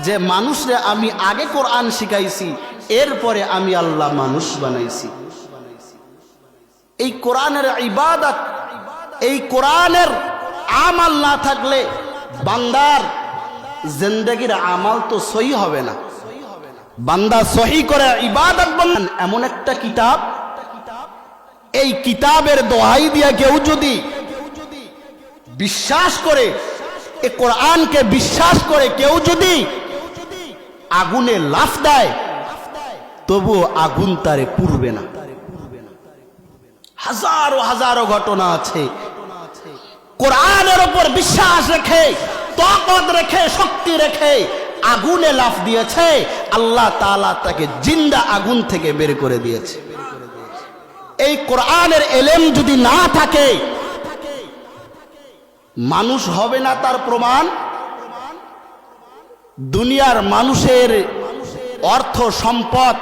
যে মানুষরে আমি আগে কোরআন শিখাইছি, এরপরে আমি আল্লাহ মানুষ বানাইছি। এই কোরআনের ইবাদত, এই কোরআনের আমাল না থাকলে বান্দার জিন্দেগির আমাল তো সহি হবে না। বান্দা সহি করে ইবাদত বানান এমন একটা কিতাব, এই কিতাবের দোহাই দিয়া কেউ যদি বিশ্বাস করে, এই কোরআনকে বিশ্বাস করে কেউ যদি আগুনে লাফ দেয়, তবু আগুন তারে পুড়বে না। হাজারো হাজারো ঘটনা আছে, কোরআনের উপর বিশ্বাস রেখে, তাকত রেখে, শক্তি রেখে আগুনে লাফ দিয়েছে, আল্লাহ তাআলা তাকে জিন্দা আগুন থেকে বের করে দিয়েছে। এই কোরআনের ইলম যদি না থাকে মানুষ হবে না, তার প্রমাণ দুনিয়ার মানুষের অর্থ সম্পদ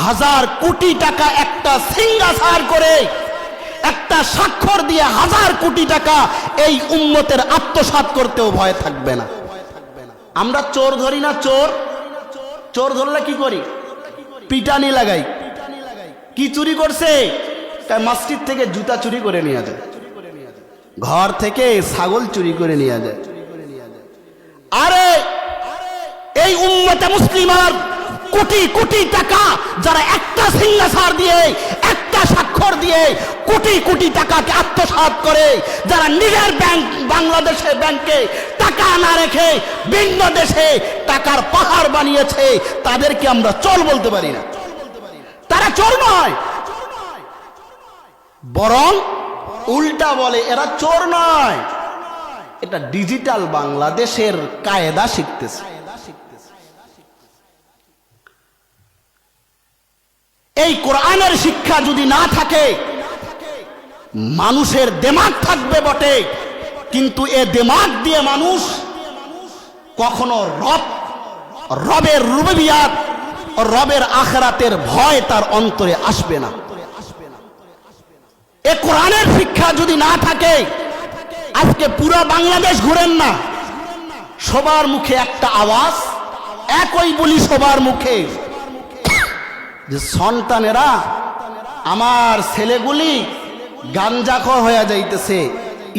হাজার কোটি টাকা একটা সিংহাসন করে, একটা স্বাক্ষর দিয়ে হাজার কোটি টাকা এই উম্মতের আত্মসাৎ করতেও ভয় থাকবে না। আমরা চোর ধরি না, চোর চোর ধরলে কি করি? পিটানি লাগাই। কি চুরি করছে? মসজিদ থেকে জুতা চুরি করে নিয়ে যায়, ঘর থেকে ছাগল চুরি করে নিয়ে যায়। আরে এই উম্মতে মুসলিমার কোটি কোটি টাকা যারা একটা সিগনেচার দিয়ে, একটা স্বাক্ষর দিয়ে কোটি কোটি টাকাকে আত্মসাৎ করে, যারা নিজের ব্যাংক বাংলাদেশের ব্যাংকে টাকা না রেখে ভিন্ন দেশে টাকার পাহাড় বানিয়েছে, তাদেরকে আমরা চোর বলতে পারি না। তারা চোর নয়, বরং উল্টা বলে এরা চোর নয়, এটা ডিজিটাল বাংলাদেশের কায়দা শিখতেছে। এই কোরআনের শিক্ষা যদি না থাকে, মানুষের দিমাগ থাকবে বটে, কিন্তু এ দিমাগ দিয়ে মানুষ কখনো রবের রুবুবিয়াত, রবের আখিরাতের ভয় তার অন্তরে আসবে না। এ কোরআনের শিক্ষা যদি না থাকে, আজকে পুরো বাংলাদেশ ঘুরেন না, সবার মুখে একটা আওয়াজ, একই বলি সবার মুখে, যে সন্তানেরা, আমার ছেলেগুলি গাঞ্জাখোর হয়ে যাইতেছে,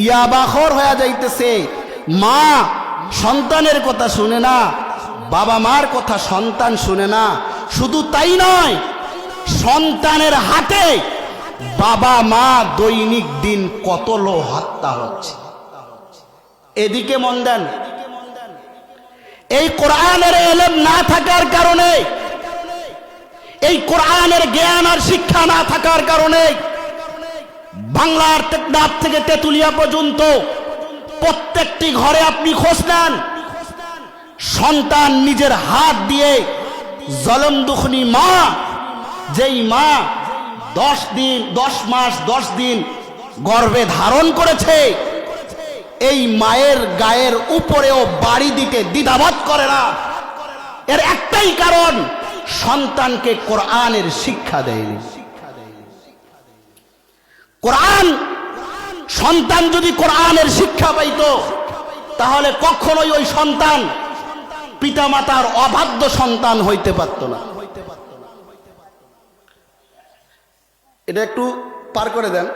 ইয়াবাখোর হয়ে যাইতেছে। মা সন্তানের কথা শুনে না, বাবা মার কথা সন্তান শুনে না। শুধু তাই নয়, সন্তানের হাতে বাবা মা দৈনিক দিন কত লোক হত্যা হচ্ছে। এদিকে মন দেন। এই কোরআনের ইলম না থাকার কারণে, এই কোরআনের জ্ঞান আর শিক্ষা না থাকার কারণে বাংলার টেকনাফ থেকে তেতুলিয়া পর্যন্ত প্রত্যেকটি ঘরে আপনি খোঁজ নেন, সন্তান নিজের হাত দিয়ে জলম দুখনি মা, যেই মা 10 মাস 10 দিন গর্ভে ধারণ করেছে, এই মায়ের গায়ের উপরেও বাড়ি দিতে দ্বিধাবোধ করে না। এর একটাই কারণ, সন্তানকে কোরআনের শিক্ষা দেয়নি। কোরআন, সন্তান যদি কোরআনের শিক্ষা পাইত, তাহলে কখনোই ওই সন্তান পিতামাতার অবাধ্য সন্তান হইতে পারত না। এটা একটু পার করে দেন।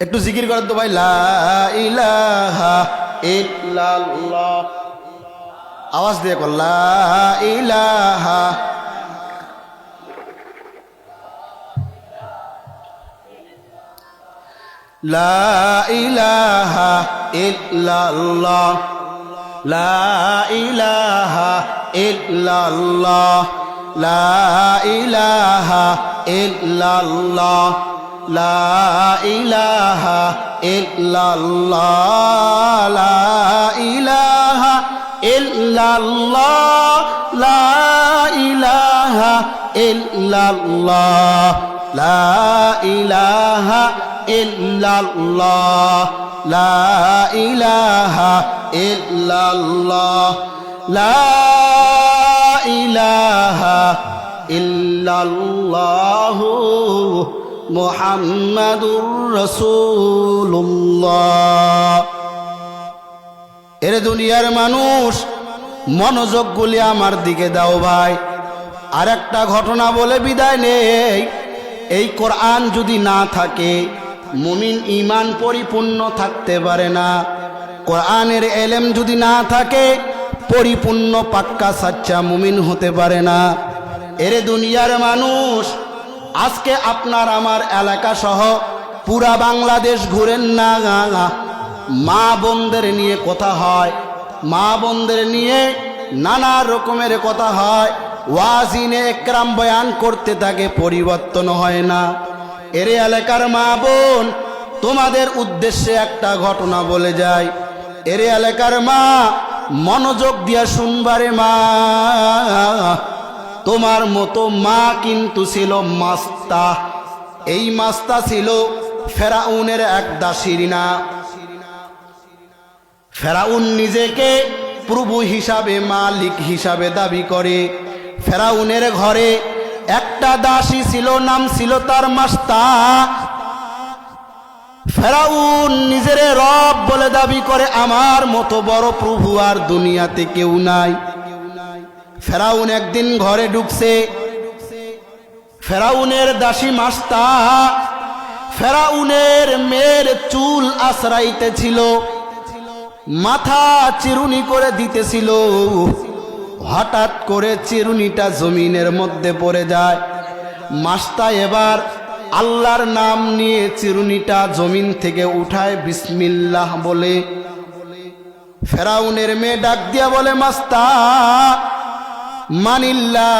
একটু জিকির করেন তো ভাই, লা ইলাহা ইল্লাল্লাহ, আওয়াজ দিয়ে কর, লা ইলাহা, লা ইলাহা ইল্লাল্লাহ, লা ইলাহা ইল্লাল্লাহ, লা ইলাহা ইল্লাল্লাহ, লা ইলাহা ইল্লাল্লাহ, লা ইলাহা ইল্লাল্লাহ, লা ইলাহা ইল্লাল্লাহ, লা ইলাহা ইল্লাল্লাহ, লা ইলাহা ইল্লাল্লাহ, লা ইলাহা ইল্লাল্লাহ মুহাম্মাদুর রাসূলুল্লাহ। এরে দুনিয়ার মানুষ, মনোযোগ গুলি আমার দিকে দাও ভাই। আর একটা ঘটনা বলে বিদায় নেই। এই কোরআন যদি না থাকে, মুমিন ঈমান পরিপূর্ণ থাকতে পারে না। কোরআনের এলেম যদি না থাকে, পরিপূর্ণ পাক্কা সাচ্চা মুমিন হতে পারে না। এরে দুনিয়ার মানুষ, আজকে আপনার আমার এলাকা সহ পুরা বাংলাদেশ ঘুরেন না, মা বোনদের নিয়ে কথা হয়, মা বোনদের নিয়ে নানা রকমের কথা হয়, ওয়াজিনে একরাম বয়ান করতে থাকে, পরিবর্তন হয় না। এর এলাকার মা বোন, তোমাদের উদ্দেশ্যে একটা ঘটনা বলে যায়। এর এলাকার মা, মনোযোগ দিয়া শুনবারে মা, তোমার মতো মা কিন্তু ছিল মাস্তা। এই মাস্তা ছিল ফেরাউনের এক দাসীর না। ফেরাউন নিজেকে প্রভু হিসাবে, মালিক হিসাবে দাবি করে। ফেরাউনের ঘরে একটা দাসী ছিল, নাম ছিল তার মাস্তা। ফেরাউন নিজের রব বলে দাবি করে, আমার মতো বড় প্রভু আর দুনিয়াতে কেউ নাই। ফেরাউন একদিন ঘরে ঢুকছে। ফেরাউনের দাসী মাস্তা ফেরাউনের মেয়ের চুল আশ্রাইতেছিল, মাথা চিরুনি করে দিতেছিল। হঠাৎ করে চিরুনিটা জমিনের মধ্যে পড়ে যায়। মাস্তা এবার আল্লাহর নাম নিয়ে চিরুনিটা জমিন থেকে উঠায়, বিসমিল্লাহ বলে। ফেরাউনের মেয়ে ডাক দিয়া বলে, মাস্তা মানিল্লাহ,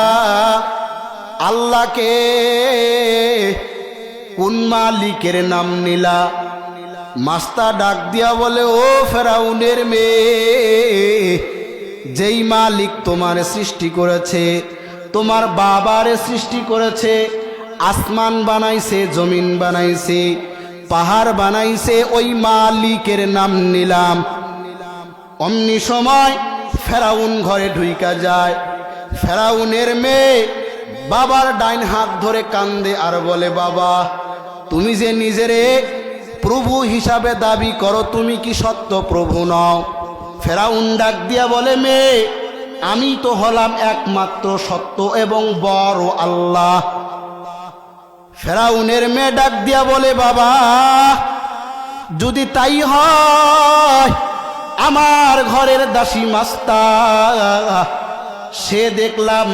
আল্লাহকে কোন মালিকের নাম নিলা? মাস্তা ডাক দিয়া বলে, ও ফেরাউনের মেয়ে, যেই মালিক তোমার সৃষ্টি করেছে, তোমার বাবারে সৃষ্টি করেছে, আসমান বানাইছে, জমিন বানাইছে, পাহাড় বানাইছে, ওই মালিকের নাম নিলাম। অমনি সময় ফেরাউন ঘরে ঢুইকা যায়। ফেরাউনের মেয়ে বাবার ডাইন হাত ধরে কান্দে আর বলে, বাবা, তুমি যে নিজেরে প্রভু হিসাবে দাবি করো, তুমি কি সত্য প্রভু নও? ফেরাউন ডাক দিয়া বলে, মেয়ে, আমি তো হলাম একমাত্র সত্য এবং বড় আল্লাহ। ফেরাউনের মেয়ে ডাক দিয়া বলে, বাবা, যদি তাই হয়, আমার ঘরের দাসী মাস্তা, সে দেখলাম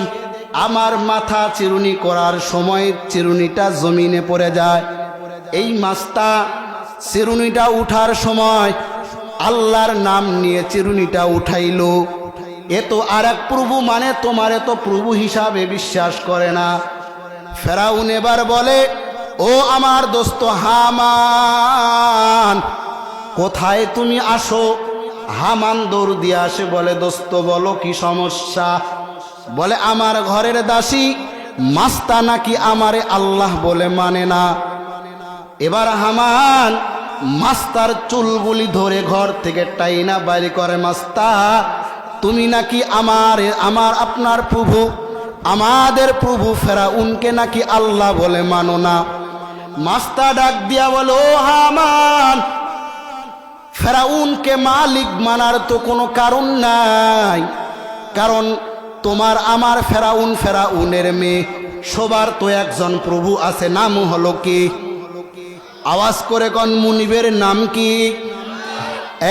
আমার মাথা চিরুনি করার সময় চিরুনিটা জমিনে পড়ে যায়। এই মাস্তা চিরুনিটা উঠার সময় আল্লাহর নাম নিয়ে চিরুনিটা উঠাইল। এ তো আর এক প্রভু, মানে তোমারে তো প্রভু হিসাবে বিশ্বাস করে না। ফেরাউন এবার বলে, ও আমার দোস্ত হামান, কোথায় তুমি আসো? হামান দৌড় দিয়ে আসে, বলে, দোস্ত বলো কি সমস্যা? বলে, আমার ঘরের দাসী মাস্তা নাকি আমারে আল্লাহ বলে মানে না। এবার হামান মাস্তার চুলগুলি ধরে ঘর থেকে টাইনা বাইরে করে, মাস্তা, তুমি নাকি আপনার প্রভু, আমাদের প্রভু ফেরাউনকে নাকি আল্লাহ বলে মানো না। মাস্তা ডাক দিয়া বলে, ও হামান, ফেরাউনকে মালিক মানার তো কোনো কারণ নাই, কারণ তোমার আমার ফেরাউন, ফেরাউনের মেয়ে, সবার তো একজন প্রভু আছে, নাম হলো কি? আওয়াজ করে কোন মুনিবের নাম কি?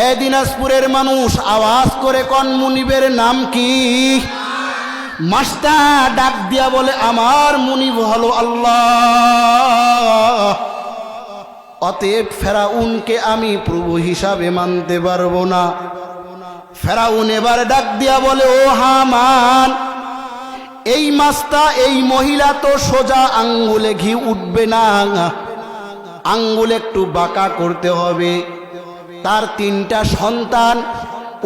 এ দিনাজপুরের মানুষ আওয়াজ করে কোন মুনিবের নাম কি? মাস্টার ডাক দিয়া বলে আমার মুনিব হলো আল্লাহ। অতএব ফেরাউনকে আমি প্রভু হিসাবে মানতে পারবো না। ফেরাউন এবার ডাক দিয়া বলে, ও হামান, এই মাস্তা, এই মহিলা তো সোজা আঙ্গুলে ঘি উঠবে না, আঙ্গুল একটু বাঁকা করতে হবে। তার 3টা সন্তান,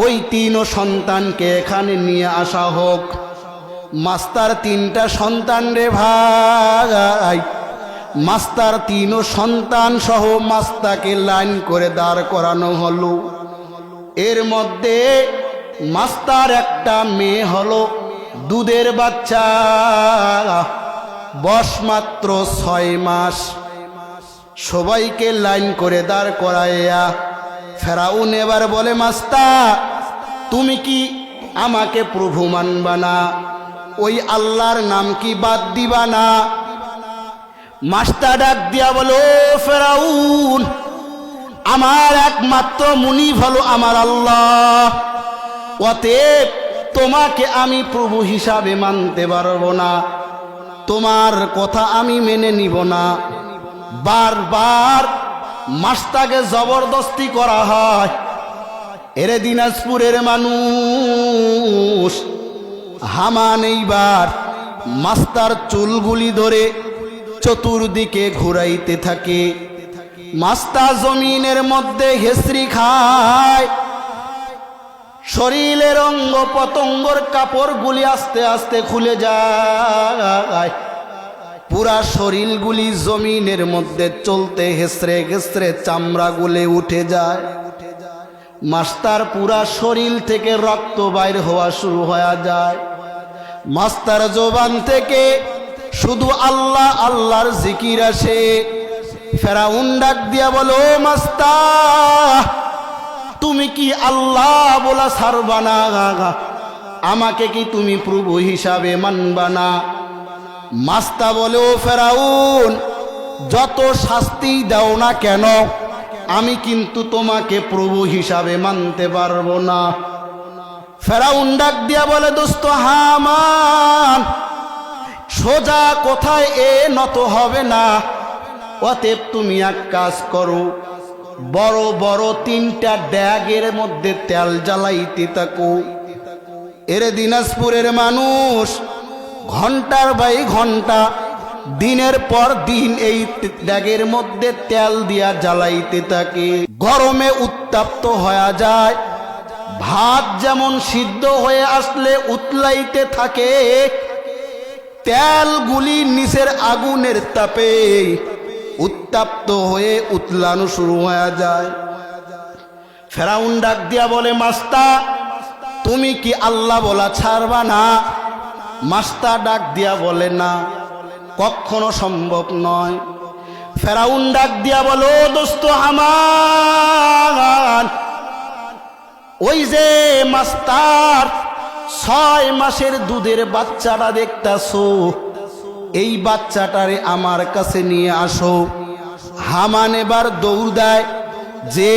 ওই 3 সন্তানকে এখানে নিয়ে আসা হোক। মাস্টার 3টা সন্তান রে ভাই, মাস্টার 3 সন্তান সহ মাস্তাকে লাইন করে দাঁড় করানো হলো। এর মধ্যে মাস্টার একটা মেয়ে হলো, দুধের বাচ্চা, বয়স মাত্র 6 মাস। সবাইকে লাইন করে দাঁড় করাইয়া ফেরাউন এবার বলে, মাস্টার তুমি কি আমাকে প্রভু মানবা না? ওই আল্লাহর নাম কি বাদ দিবা না? মাস্টার ডাক দিয়া বলো, ফেরাউন, আমার একমাত্র মুনিব হলো আমার আল্লাহ। অতএব তোমাকে আমি প্রভু হিসাবে মানতে পারবো না, তোমার কথা আমি মেনে নিব না। বারবার মাস্টারকে জবরদস্তি করা হয়। এরে দিনাজপুরের মানুষ, হামান এইবার মাস্টার চুলগুলি ধরে চতুর্দিকে ঘুরাইতে থাকে। মাস্টার জমিনের মধ্যে হেসরি খায়, শরীরের অঙ্গ পতঙ্গর কাপড়গুলি আস্তে আস্তে খুলে যায়, পুরা শরীরগুলি জমিনের মধ্যে চলতে হেসরে হেসরে চামড়া গুলে উঠে যায়। মাস্টার পুরা শরীর থেকে রক্ত বাইর হওয়া শুরু হয়ে যায়। মাস্টার জবান থেকে শুধু আল্লাহ আল্লাহর জিকির আসে। ফেরাউন ডাক দিয়া বলো, মাস্টার তুমি কি আল্লাহ বলা ছাড়বা না? আমাকে কি তুমি প্রভু হিসাবে মানবা না? মাস্টার বলে, ও ফেরাউন, যত শাস্তি দাও না কেন আমি কিন্তু তোমাকে প্রভু হিসাবে মানতে পারবো না। ফেরাউন ডাক দিয়া বলে, দোস্ত হামান, সোজা কোথায় এ নত হবে না। অতএব তুমি এক কাজ করো, বড় বড় 3টা ড্যাগের মধ্যে তেল জ্বালাইতে থাকো। এরে দিনাজপুরের মানুষ ঘন্টার বাই ঘন্টা, দিনের পর দিন এই ড্যাগের মধ্যে তেল দিয়া জ্বালাইতে থাকে। গরমে উত্তপ্ত হয়ে যায়। ভাত যেমন সিদ্ধ হয়ে আসলে উতলাইতে থাকে, তেলগুলি নিচের আগুনের তাপে উত্তপ্ত হয়ে উতলানো শুরু হয়ে যায়। ফেরাউন ডাক দিয়া বলে, মাস্টার তুমি কি আল্লাহ বলা ছাড়বা না? মাস্টার ডাক দিয়া বলে, না, কখনো সম্ভব নয়। ফেরাউন ডাক দিয়া বলো, দোস্ত হামান, ওই যে মাস্টার 6 মাসের দুধের বাচ্চাটা দেখতাছো, এই বাচ্চাটারে আমার কাছে নিয়ে আসো। হামান এবার দৌড় দেয় যে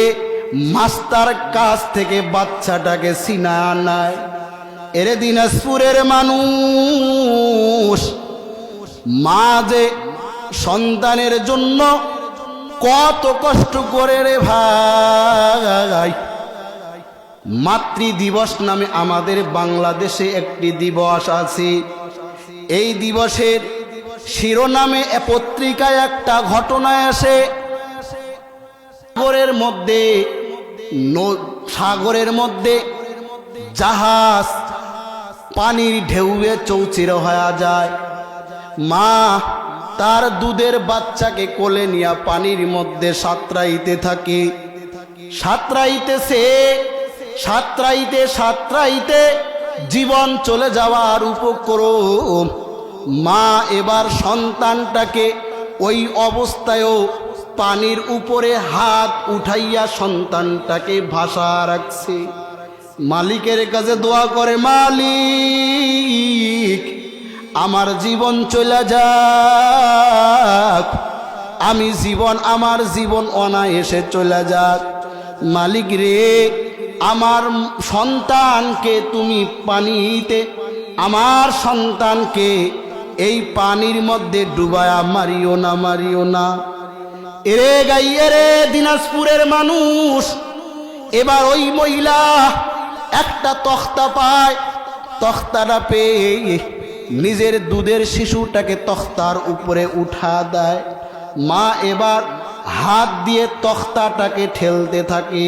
মাস্টার কাছ থেকে বাচ্চাটাকে ছিনা আনায়। এরে দিনাজপুরের মানুষ, মা যে সন্তানের জন্য কত কষ্ট করে রে ভাই। মাতৃ দিবস নামে আমাদের বাংলাদেশে একটি দিবস আছে। এই দিবসের শিরোনামে পত্রিকায় একটা ঘটনা আসে। সাগরের মধ্যে জাহাজ পানির ঢেউয়ে চৌচির হয়ে যায়। মা তার দুধের বাচ্চাকে কোলে নিয়ে পানির মধ্যে সাঁতরাইতে থাকে। সাঁতরাইতে সাঁতরাইতে জীবন চলে যাওয়ার উপক্রম। মা এবার সন্তানটাকে ওই অবস্থায়ও পানির উপরে হাত উঠাইয়া সন্তানটাকে ভাসা রাখছে। মালিকের কাছে দোয়া করে, মালিক আমার জীবন চলে যাক, আমার জীবন অনায়াসে চলে যাক। মালিক রে, আমার সন্তানকে তুমি পানিতে, আমার সন্তানকে এই পানির মধ্যে ডুবায়া মারিও না, মারিও না। এরে গাইয়ে রে দিনাজপুরের মানুষ, এবার ওই মহিলা একটা তক্তা পায়, তক্তাটা পেয়ে নিজের দুধের শিশুটাকে তক্তার উপরে উঠা দেয়। মা এবার হাত দিয়ে তক্তাটাকে ঠেলতে থাকে,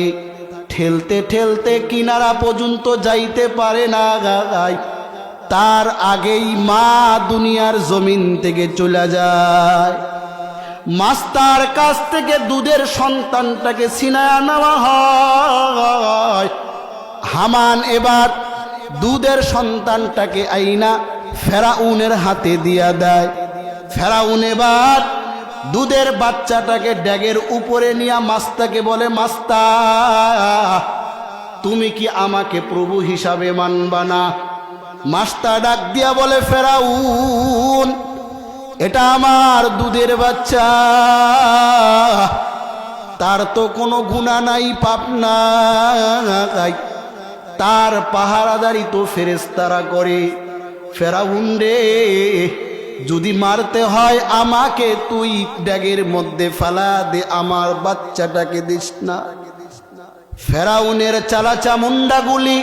ঠেলতে ঠেলতে কিনারা পর্যন্ত যাইতে পারে না গায়। তার আগেই মা দুনিয়ার জমিন থেকে চলে যায়। মাস্টার কাছ থেকে দুধের সন্তানটাকে ছিনায়া নেওয়া হয়। হামান এবার দুধের সন্তানটাকে আইনা ফেরাউনের হাতে দিয়া দেয়। ফেরাউন এবার দুধের বাচ্চাটাকে ড্যাগের উপরে নিয়ে মাস্তাকে বলে, মাস্তা তুমি কি আমাকে প্রভু হিসাবে মানবা না? মাস্তা ডাক দিয়া বলে, ফেরাউন এটা আমার দুধের বাচ্চা, তার তো কোনো গুনাহ নাই, পাপ নাই, তার পাহারাদারি তো ফেরেশতারা করে। ফেরাউন রে, যদি মারতে হয় আমাকে তুই ড্যাগের মধ্যে ফালা দে, আমার বাচ্চাটাকে দিস না। ফেরাউনের চালাচা মুন্ডাগুলি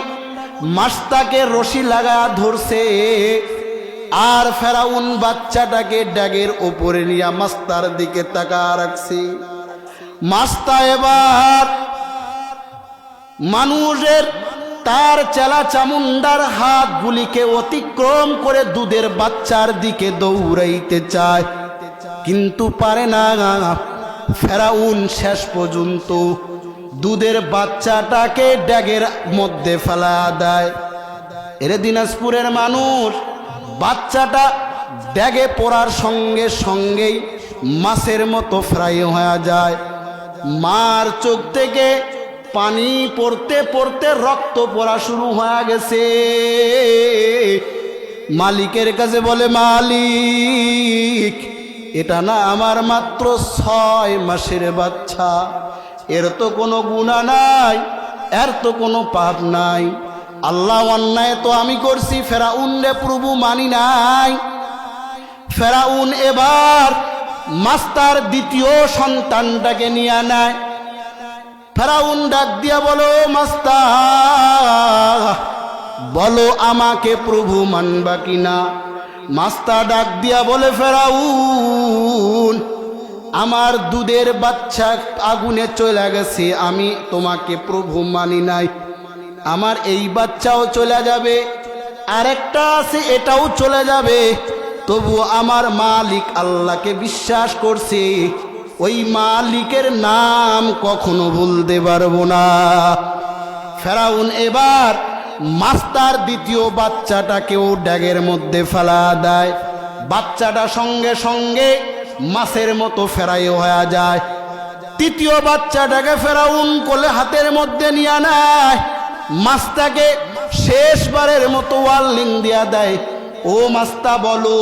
মাস্তাকে রশি লাগা ধরছে, আর ফেরাউন বাচ্চাটাকে ড্যাগের উপরে নিয়ে মাস্তার দিকে তাকা রাখছে। মাস্তা এবার মানুষের তার চেলা চামুন্ডার হাতগুলিকে অতিক্রম করে দুধের বাচ্চার দিকে দৌড়াইতে চায়, কিন্তু পারে না। ফেরাউন শেষ পর্যন্ত দুধের বাচ্চাটাকে ড্যাগের মধ্যে ফেলা দেয়। এরে দিনাজপুরের মানুষ, বাচ্চাটা ড্যাগে পড়ার সঙ্গে সঙ্গেই মাছের মতো ফ্রাই হয়ে যায়। মার চোখ থেকে পানি পড়তে পড়তে রক্ত পড়া শুরু হয়ে গেছে। মালিকের কাছে বলে, মালিক এটা না আমার মাত্র 6 মাসের বাচ্চা, এর তো কোনো গুনাহ নাই, এর তো কোনো পাপ নাই। আল্লাহ, অন্যায় তো আমি করছি, ফেরাউন রে প্রভু মানি নাই। ফেরাউন এবার মাস্টার দ্বিতীয় সন্তানটাকে নিয়ে নেয়। ফেরাউন ডাক দিয়া বলো, মাস্টার বলো আমাকে প্রভু মানবা কিনা? মাস্টার ডাক দিয়া বলে, ফেরাউন আমার দুধের বাচ্চা আগুনে চলে গেছে, আমি তোমাকে প্রভু মানি নাই, আমার এই বাচ্চাও চলে যাবে, আরেকটা আছে এটাও চলে যাবে, তবু আমার মালিক আল্লাহকে বিশ্বাস করছে, ওই মালিকের নাম কখনো ভুলতে পারবো না। ফেরাউন এবার মাস্টার দ্বিতীয় বাচ্চাটাকেও ড্যাগের মধ্যে ফেলা দেয়। বাচ্চাটা সঙ্গে সঙ্গে মাছের মতো ফেরাই হয়ে যায়। তৃতীয় বাচ্চাটাকে ফেরাউন কোলে হাতের মধ্যে নিয়ে নেয়, মাছটাকে শেষবারের মতো ওয়ার্নিং দিয়া দেয়, ও মাস্তা বলো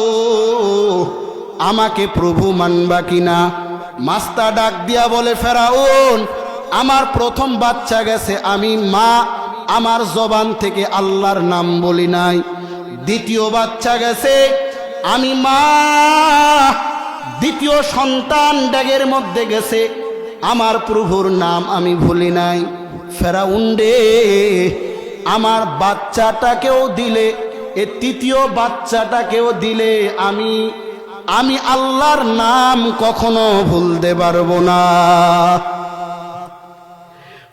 আমাকে প্রভু মানবা কিনা? মাস্তা ডাক দিয়া বলে, ফেরাউন আমার প্রথম বাচ্চা গেছে, আমি মা আমার জবান থেকে আল্লাহর নাম বলি নাই। দ্বিতীয় বাচ্চা গেছে, আমি মা দ্বিতীয় সন্তান ড্যাগের মধ্যে গেছে, আমার প্রভুর নাম আমি ভুলি নাই। ফেরাউন রে, আমার বাচ্চাটাকেও দিলে, এ তৃতীয় বাচ্চাটাকেও দিলে আমি আল্লাহর নাম কখনো ভুলতে পারবো না।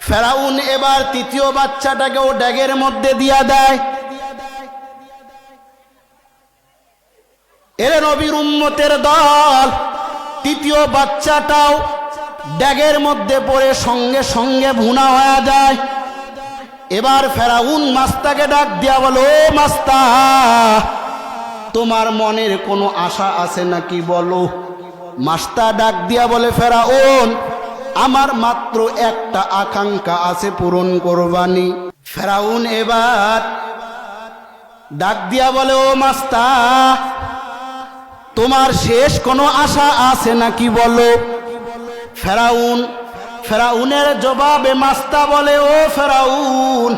ফেরাউন এবার তৃতীয় বাচ্চাটাকেও ড্যাগের মধ্যে দিয়া দেয়। এর নবীর উম্মতের দল, তৃতীয় বাচ্চাটাও ড্যাগের মধ্যে পড়ে সঙ্গে সঙ্গে ভুনা হয়ে যায়। এবার ফেরাউন মাস্তাকে ডাক দিয়া বলো, ও মাস্তা তোমার মনের কোনো আশা আছে নাকি বলো? মাস্তা ডাক দিয়া বলে, ফেরাউন আমার মাত্র একটা আকাঙ্ক্ষা আছে, পূরণ করবানি। ফেরাউন এবার ডাক দিয়া বলে, ও মাস্তা, তোমার শেষ কোনো আশা আছে নাকি বলো। ফেরাউনের জবাবে মাস্তা বলে, ও ফেরাউন,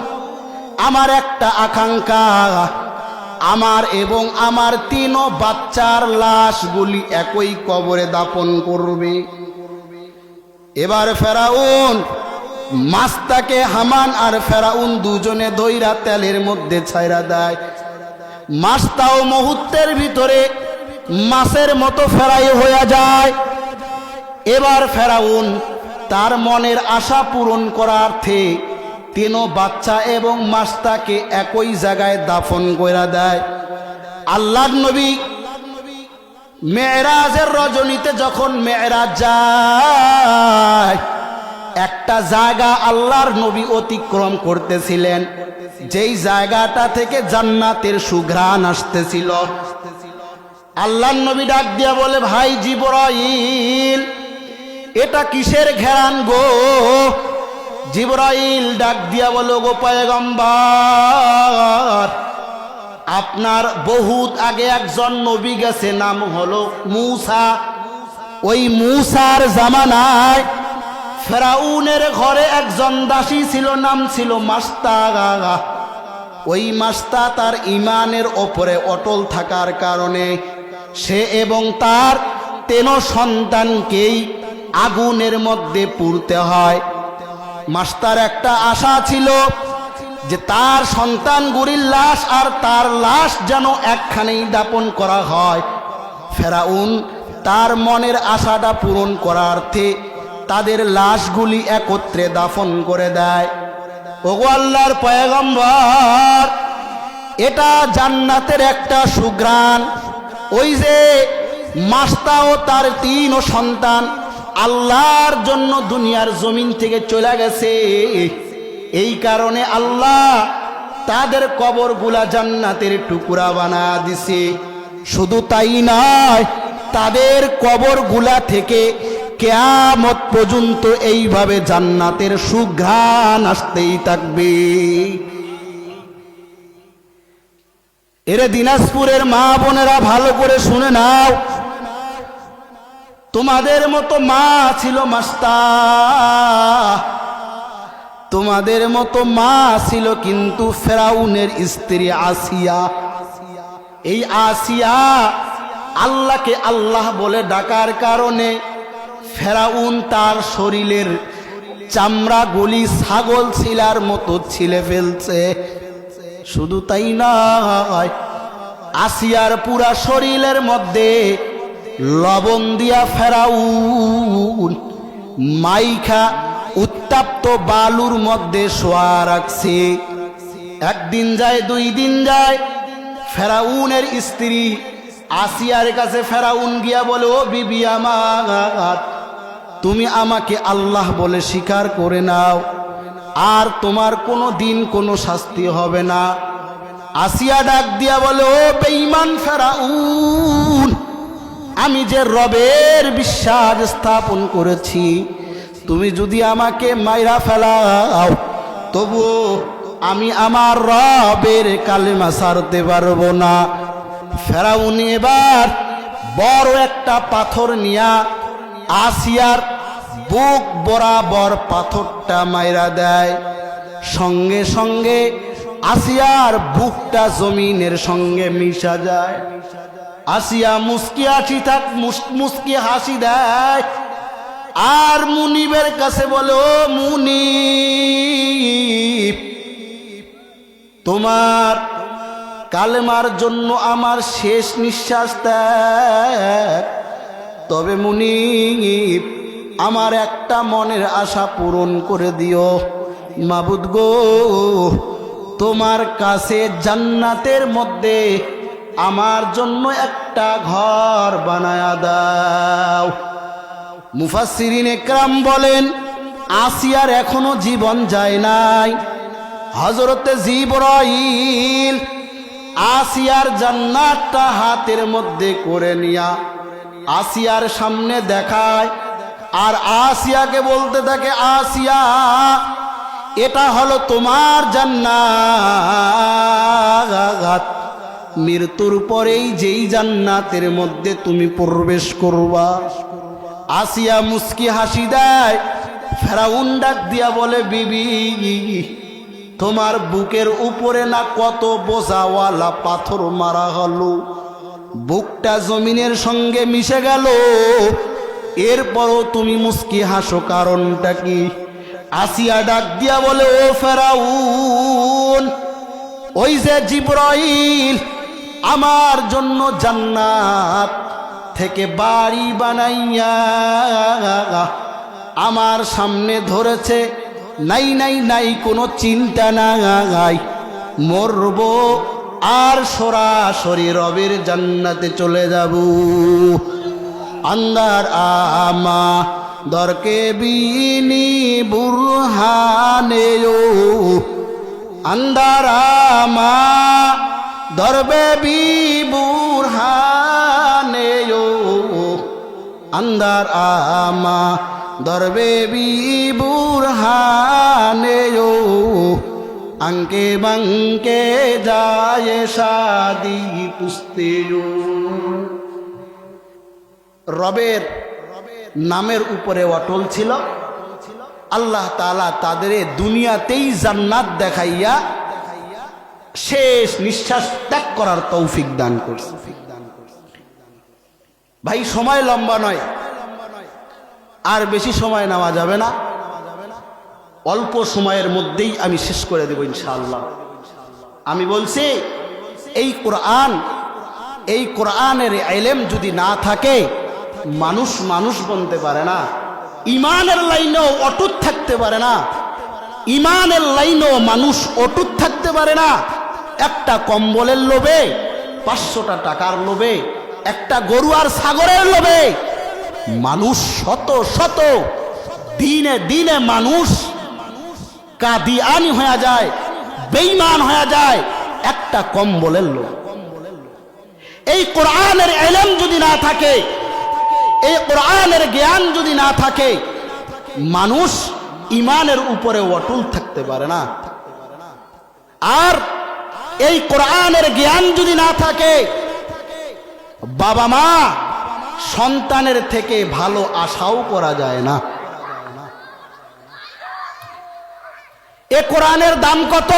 আমার একটা আকাঙ্ক্ষা, আমার এবং আমার 3 বাচ্চার লাশগুলি একই কবরে দাফন করবে। এবার ফেরাউন মাস্তাকে হামান আর ফেরাউন দুজনে দইরা তেলের মধ্যে ছাইরা দেয়। মাস্তাও মুহূর্তের ভিতরে মাছের মতো ফ্রাই হয়ে যায়। এবার ফেরাউন তার মনের আশা পূরণ করার্থে 3 বাচ্চা এবং মাস্তাকে একই জায়গায় দাফন করে দেয়। আল্লাহর নবী মেরাজের রজনীতে যখন মেরাজ যায়, একটা জায়গা আল্লাহর নবী অতিক্রম করতেছিলেন, যেই জায়গাটা থেকে জান্নাতের সুঘ্রাণ আসতেছিল। আল্লাহর নবী ডাক দিয়া বলে, ভাই জিবরাইল, এটা কিসের ঘেরান গো? জিবরাইল ডাক দিয়া বলে, গো পয়গম্বর, আপনার বহুত আগে একজন নবী গেছে, নাম হলো মূসা। ওই মূসার জামানায় ফেরাউনের ঘরে একজন দাসী ছিল, নাম ছিল মাস্তা। ওই মাস্তা তার ঈমানের ওপরে অটল থাকার কারণে সে এবং তার 3 সন্তানকেই আগুনের মধ্যে পুড়তে হয়। মাস্টার একটা আশা ছিল যে তার সন্তানগুলির লাশ আর তার লাশ যেন একখানেই দাপন করা হয়। ফেরাউন তার মনের আশাটা পূরণ করার্থে তাদের লাশগুলি একত্রে দাফন করে দেয়। ওগো আল্লাহর পয়গম্বর, এটা জান্নাতের একটা সুঘ্রাণ। ওই যে মাস্তা ও তার 3 সন্তান আল্লাহর জন্য দুনিয়ার জমিন থেকে চলে গেছে, এই কারণে আল্লাহ তাদের কবরগুলা জান্নাতের টুকরা বানায়া দিছে। শুধু তাই নয়, তাদের কবরগুলা থেকে কিয়ামত পর্যন্ত এইভাবে জান্নাতের সুঘ্রাণ আসতেই থাকবে। এরে দিনাজপুরের মা বোনেরা ভালো করে শুনে নাও, তোমাদের মতো মা ছিল মাস্তা, তোমাদের মতো মা ছিল কিন্তু ফেরাউনের স্ত্রী আসিয়া। এই আসিয়া আল্লাহকে আল্লাহ বলে ডাকার কারণে ফেরাউন তার শরীরের চামড়াগুলি ছাগল ছিলার মতো ছিলে ফেলছে। শুধু তাই নয়, আসিয়ার পুরা শরীরের মধ্যে লবণ দিয়া ফেরাউন মাইখা উত্তাপ্ত বালুর মধ্যে শোয়া রাখছে। 1 দিন যায়, 2 দিন যায়, ফেরাউনের স্ত্রী আসিয়ার কাছে ফেরাউন গিয়া বলে, ও বিবি আমার, তুমি আমাকে আল্লাহ বলে স্বীকার করে নাও, আর তোমার কোনো দিন কোনো শাস্তি হবে না। আসিয়া ডাক দিয়া বলে, ও বেঈমান ফেরাউন, আমি যে রবের বিশ্বাস স্থাপন করেছি, তুমি যদি আমাকে মাইরা ফেলাও তবুও আমি আমার রবের কালেমা ছাড়তে পারবো না। ফেরাউন এবার বড় একটা পাথর নিয়া আসিয়ার বুক বরাবর পাথরটা মাইরা দেয়। সঙ্গে সঙ্গে আসিয়ার বুকটা জমিনের সঙ্গে মিশা যায়। আসিয়া মুস্কি হাসি দেয়, আর মুনিবের কাছে বলে, ও মুনিব, তোমার কালেমার জন্য আমার শেষ নিঃশ্বাস ত্যাগ, তবে মুনিব আমার একটা মনের আশা পূরণ করে দিও। মাবুদ গো, তোমার কাছে জান্নাতের মধ্যে আমার জন্য একটা ঘর বানায়া দাও। মুফাসসিরিন একরাম বলেন, আসিয়ার এখনো জীবন যায় নাই। হযরতে জিবরাইল আসিয়ার জান্নাতটা হাতের মধ্যে করে নিয়া আসিয়ার সামনে দেখায়, আর আসিয়াকে বলতে থাকে, আসিয়া, এটা হলো তোমার জান্নাত। মৃত্যুর পরেই যেই জান্নাতের মধ্যে তুমি প্রবেশ করবা। আসিয়া মুস্কি হাসি দেয়। ফেরাউন ডাক দিয়া বলে, বিবি তোমার বুকের উপরে না কত বোঝাওয়ালা পাথর মারা হলো, বুকটা জমিনের সঙ্গে মিশে গেল, এরপরও তুমি মুস্কি হাসো, কারণটা কি? আসিয়া ডাক দিয়া বলে, ও ফেরাউন, ওই যে জিবরাইল আমার জন্য জান্নাত থেকে বাড়ি বানাইয়া আমার সামনে ধরেছে, নাই নাই নাই কোনো চিন্তা নাই, মরব আর সরাসরি রবের জান্নাতে চলে যাব। আন্দার আমা দরকে বিনি বুরহানে, আন্দার আমা দরবে বি বুরহানে, আন্দার আমা দরবে বি বুরহানে, আঙ্কে বাঙ্কে যায় শাদি পুস্তে। রবের নামের উপরে অটল ছিল। আল্লাহ তাআলা তাদের দুনিয়াতেই জান্নাত দেখাইয়া শেষ নিঃশ্বাস ত্যাগ করার তৌফিক দান করছে। ভাই সময় লম্বা নয়, আর বেশি সময় নেওয়া যাবে না, অল্প সময়ের মধ্যেই আমি শেষ করে দেব ইনশাআল্লাহ। আমি বলছি এই কোরআনের ইলম যদি না থাকে মানুষ মানুষ বনতে পারে না, ইমানের লাইনেও অটুট থাকতে পারে না, ইমানের লাইনেও মানুষ অটুট থাকতে পারে না। একটা কম্বলের লোভে, 500টা টাকার লোভে, একটা গরু আর ছাগলের লোভে মানুষ শত শত দিনে দিনে মানুষ কাদিয়ানি হয়ে যায়, বেঈমান হয়ে যায়, একটা কম্বলের লোভ। এই কোরআনের ইলম যদি না থাকে, এই কোরআনের জ্ঞান যদি না থাকে, মানুষ ইমানের উপরে অটল থাকতে পারে না। আর এই কোরআনের জ্ঞান যদি না থাকে, বাবা মা সন্তানের থেকে ভালো আশাও করা যায় না। এ কোরআনের দাম কত?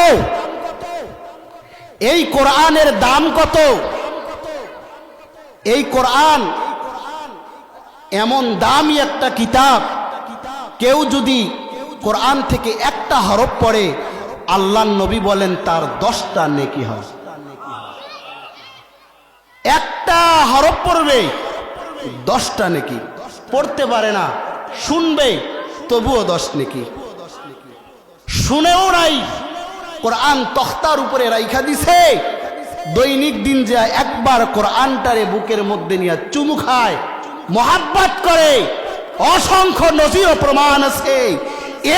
এই কোরআনের দাম কত? এই কোরআন এমন দামি একটা কিতাব, কেউ যদি কোরআন থেকে একটা হরফ পড়ে, আল্লাহর নবী বলেন তার 10টা নেকি হয়। একটা হরফ পড়বে 10টা নেকি, পড়তে পারে না, শুনবে তবুও 10 নেকি, শুনেও নাই, কোরআন তখতার উপরে রাইখা দিছে, দৈনিক দিন যা একবার কোরআনটারে বুকের মধ্যে নিয়ে চুমু খায়, মোহাব্বত করে, অসংখ্য নজির ও প্রমাণ আছে।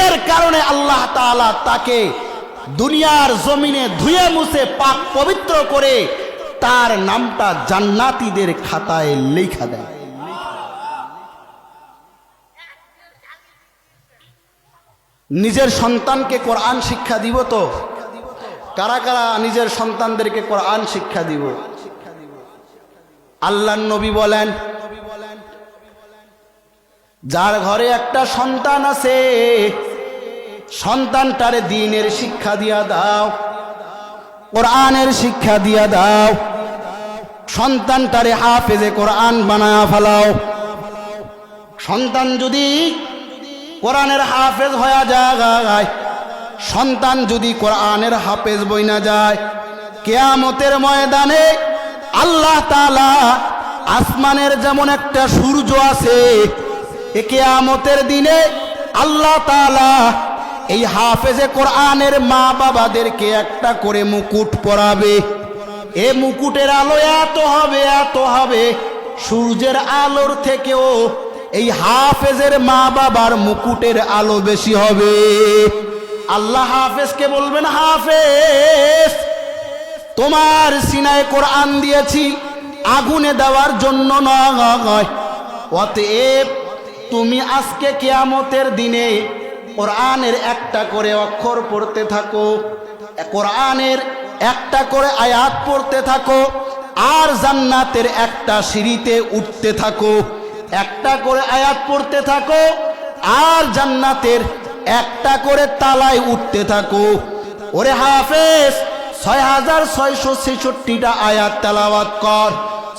এর কারণে আল্লাহ তাআলা তাকে দুনিয়ার জমিনে ধুয়ে মুছে পাক পবিত্র করে তার নামটা জান্নাতীদের খাতায় লেখা দেয়। নিজের সন্তানকে কোরআন শিক্ষা দিব তো? কারা কারা নিজের সন্তানদেরকে কোরআন শিক্ষা দিব? আল্লাহর নবী বলেন, যার ঘরে একটা সন্তান আছে, সন্তানটারে দ্বীনের শিক্ষা দিয়া দাও, কোরআনের শিক্ষা দিয়া দাও, সন্তানটারে হাফেজে কোরআন বানায়া ফেলাও। সন্তান যদি কোরআনের হাফেজ হয়ে যায়, সন্তান যদি কোরআনের হাফেজ বইনা যায়, কিয়ামতের ময়দানে আল্লাহ তাআলা আসমানের যেমন একটা সূর্য আছে, এ কিয়ামতের দিনে আল্লাহ তাআলা এই হাফেজে কোরআনের মা বাবাদেরকে একটা করে মুকুট পরাবে। এ মুকুটের আলো এত হবে, এত হবে, সূর্যের আলোর থেকেও এই হাফেজের মা বাবার মুকুটের আলো বেশি হবে। আল্লাহ হাফেজকে বলবেন, হাফেজ তোমার সিনায় কোরআন দিয়েছি আগুনে দেওয়ার জন্য নয়, অতএব তুমি আজকে কিয়ামতের দিনে কোরআনের একটা করে অক্ষর পড়তে থাকো, কোরআনের একটা করে আয়াত পড়তে থাকো, আর জান্নাতের একটা সিঁড়িতে উঠতে থাকো। একটা করে আয়াত পড়তে থাকো আর জান্নাতের একটা করে তালায় উঠতে থাকো। ওরে হাফেজ, 6666টা আয়াত তেলাওয়াত কর,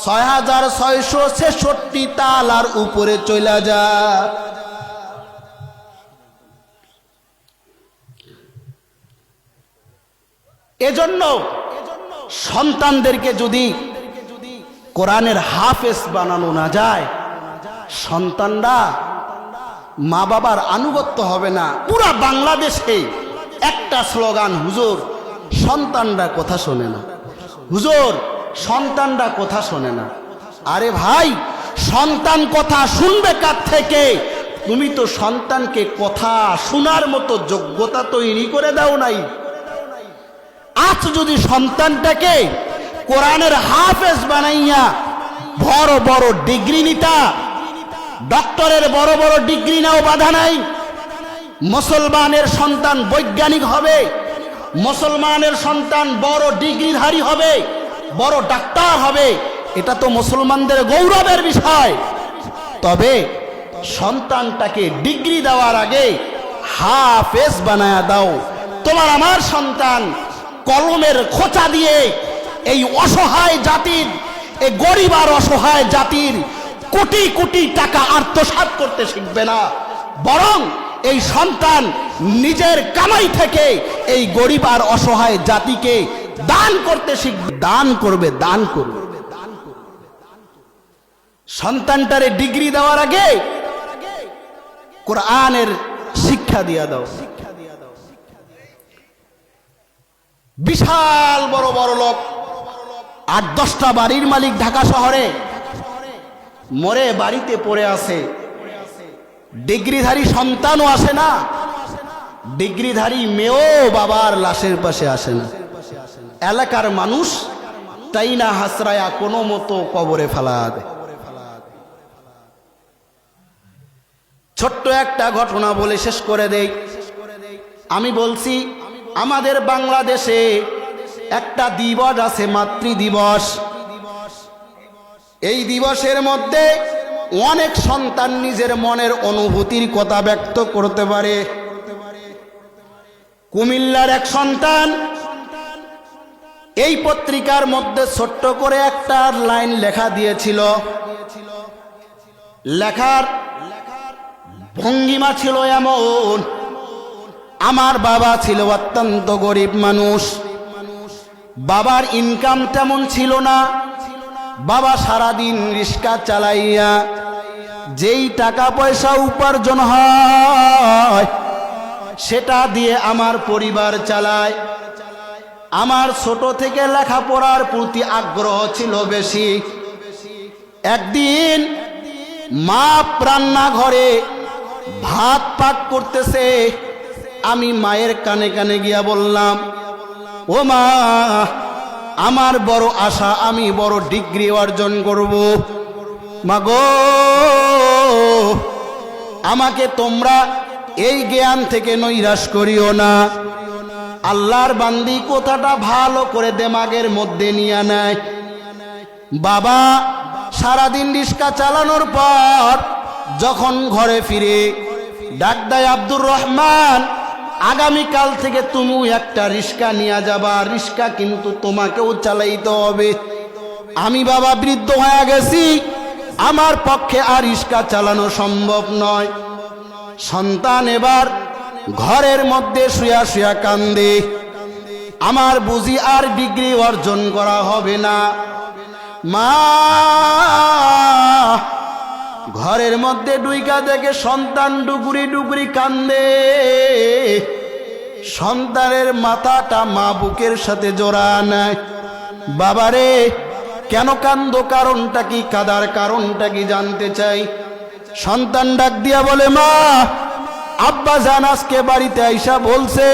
6666 তালার উপরে চলে যা। এজন্য সন্তানদেরকে যদি কোরআনের হাফেজ বানানো না যায়, সন্তানরা মা বাবার আনুগত্য হবে না। পুরা বাংলাদেশে একটা স্লোগান, হুজুর সন্তানরা কথা শোনে না, হুজুর সন্তানরা কথা শোনে না। আরে ভাই, সন্তান কথা শুনবে কার থেকে? তুমি তো সন্তানকে কথা শোনার মতো যোগ্যতা তৈরি করে দাও নাই। আজ যদি সন্তানটাকে কোরআনের হাফেজ বানাইয়া বড় বড় ডিগ্রি নিতা, ডক্টরের বড় বড় ডিগ্রি নাও বাধা নাই, মুসলমানের সন্তান বৈজ্ঞানিক হবে, মুসলমানের সন্তান বড় ডিগ্রিধারী হবে, বড় ডাক্তার হবে, এটা তো মুসলমানদের গৌরবের বিষয়। তবে সন্তানটাকে ডিগ্রি দেওয়ার আগে হাফেজ বানায়া দাও। তোমার আমার সন্তান কলমের খোঁচা দিয়ে এই অসহায় জাতির, এই গরিব আর অসহায় জাতির কোটি কোটি টাকা আত্মসাৎ করতে শিখবে না, বরং এই সন্তান নিজের কামাই থেকে এই গরিব আর অসহায় জাতিকে দান করতে শিখবে। দান করবে, দান করবে। সন্তানটারে ডিগ্রি দেওয়ার আগে কোরআনের শিক্ষা দিয়া দাও। বিশাল বড় বড় লোক, 8-10টা বাড়ির মালিক ঢাকা শহরে, মরে বাড়িতে পড়ে আছে, ডিগ্রিধারী সন্তানও আসে না, ডিগ্রিধারী মেয়েও বাবার লাশের পাশে আসে না। এলাকার মানুষ তাই না হাসরায়া কোনো মতো কবরে ফেলা দেয়। ছোট্ট একটা ঘটনা বলে শেষ করে দেই। আমি বলছি, আমাদের বাংলাদেশে একটা দিবস আছে, মাতৃ দিবস। এই দিবসের মধ্যে অনেক সন্তান নিজের মনের অনুভূতির কথা ব্যক্ত করতে পারে। কুমিল্লার এক সন্তান এই পত্রিকার মধ্যে ছোট্ট করে একটা লাইন লেখা দিয়েছিল। লেখার ভঙ্গিমা ছিল এমন, আমার বাবা ছিল অত্যন্ত গরিব মানুষ, বাবার ইনকাম তেমন ছিল না, বাবা সারাদিন রিক্সা চালাইয়া যেই টাকা পয়সা উপার্জন হয় সেটা দিয়ে আমার পরিবার চালায়। আমার ছোট থেকে লেখাপড়ার প্রতি আগ্রহ ছিল বেশি। একদিন মা রান্নাঘরে ভাত পাক করতেছে, আমি মায়ের কানে কানে গিয়া বললাম, ও মা, আমার বড় আশা আমি বড় ডিগ্রি অর্জন করব। মাগো, আমাকে তোমরা এই জ্ঞান থেকে নৈরাশ করিও না। আল্লাহর বান্দি কথাটা ভালো করে দেমাগের মধ্যে নিয়ে নেয়। বাবা সারাদিন রিক্সা চালানোর পর যখন ঘরে ফিরে ডাক দেয়, আব্দুর রহমান, আগামীকাল থেকে তুমি একটা রিক্সা নিয়ে যাবা, রিক্সা কিন্তু তোমাকেও চালাইতে হবে। আমি বাবা বৃদ্ধ হয়ে গেছি, আমার পক্ষে আর রিক্সা চালানো সম্ভব নয়। সন্তান এবার ঘরের মধ্যে শুয়া শুয়া কান্দে, আমার বুঝি আর ডিগ্রি অর্জন করা হবে না। মা ঘরের মধ্যে ডুইকা দেখে সন্তান ডুগুরি ডুগুরি কান্দে। সন্তানের মাথাটা মা বুকের সাথে জড়া নেয়। বাবারে, কেন কান্দো, কারণটা কি, কাদার কারণটা কি জানতে চাই। সন্তান ডাক দিয়া বলে, মা, আব্বা জান আজকে বাড়িতে আইসা বলছে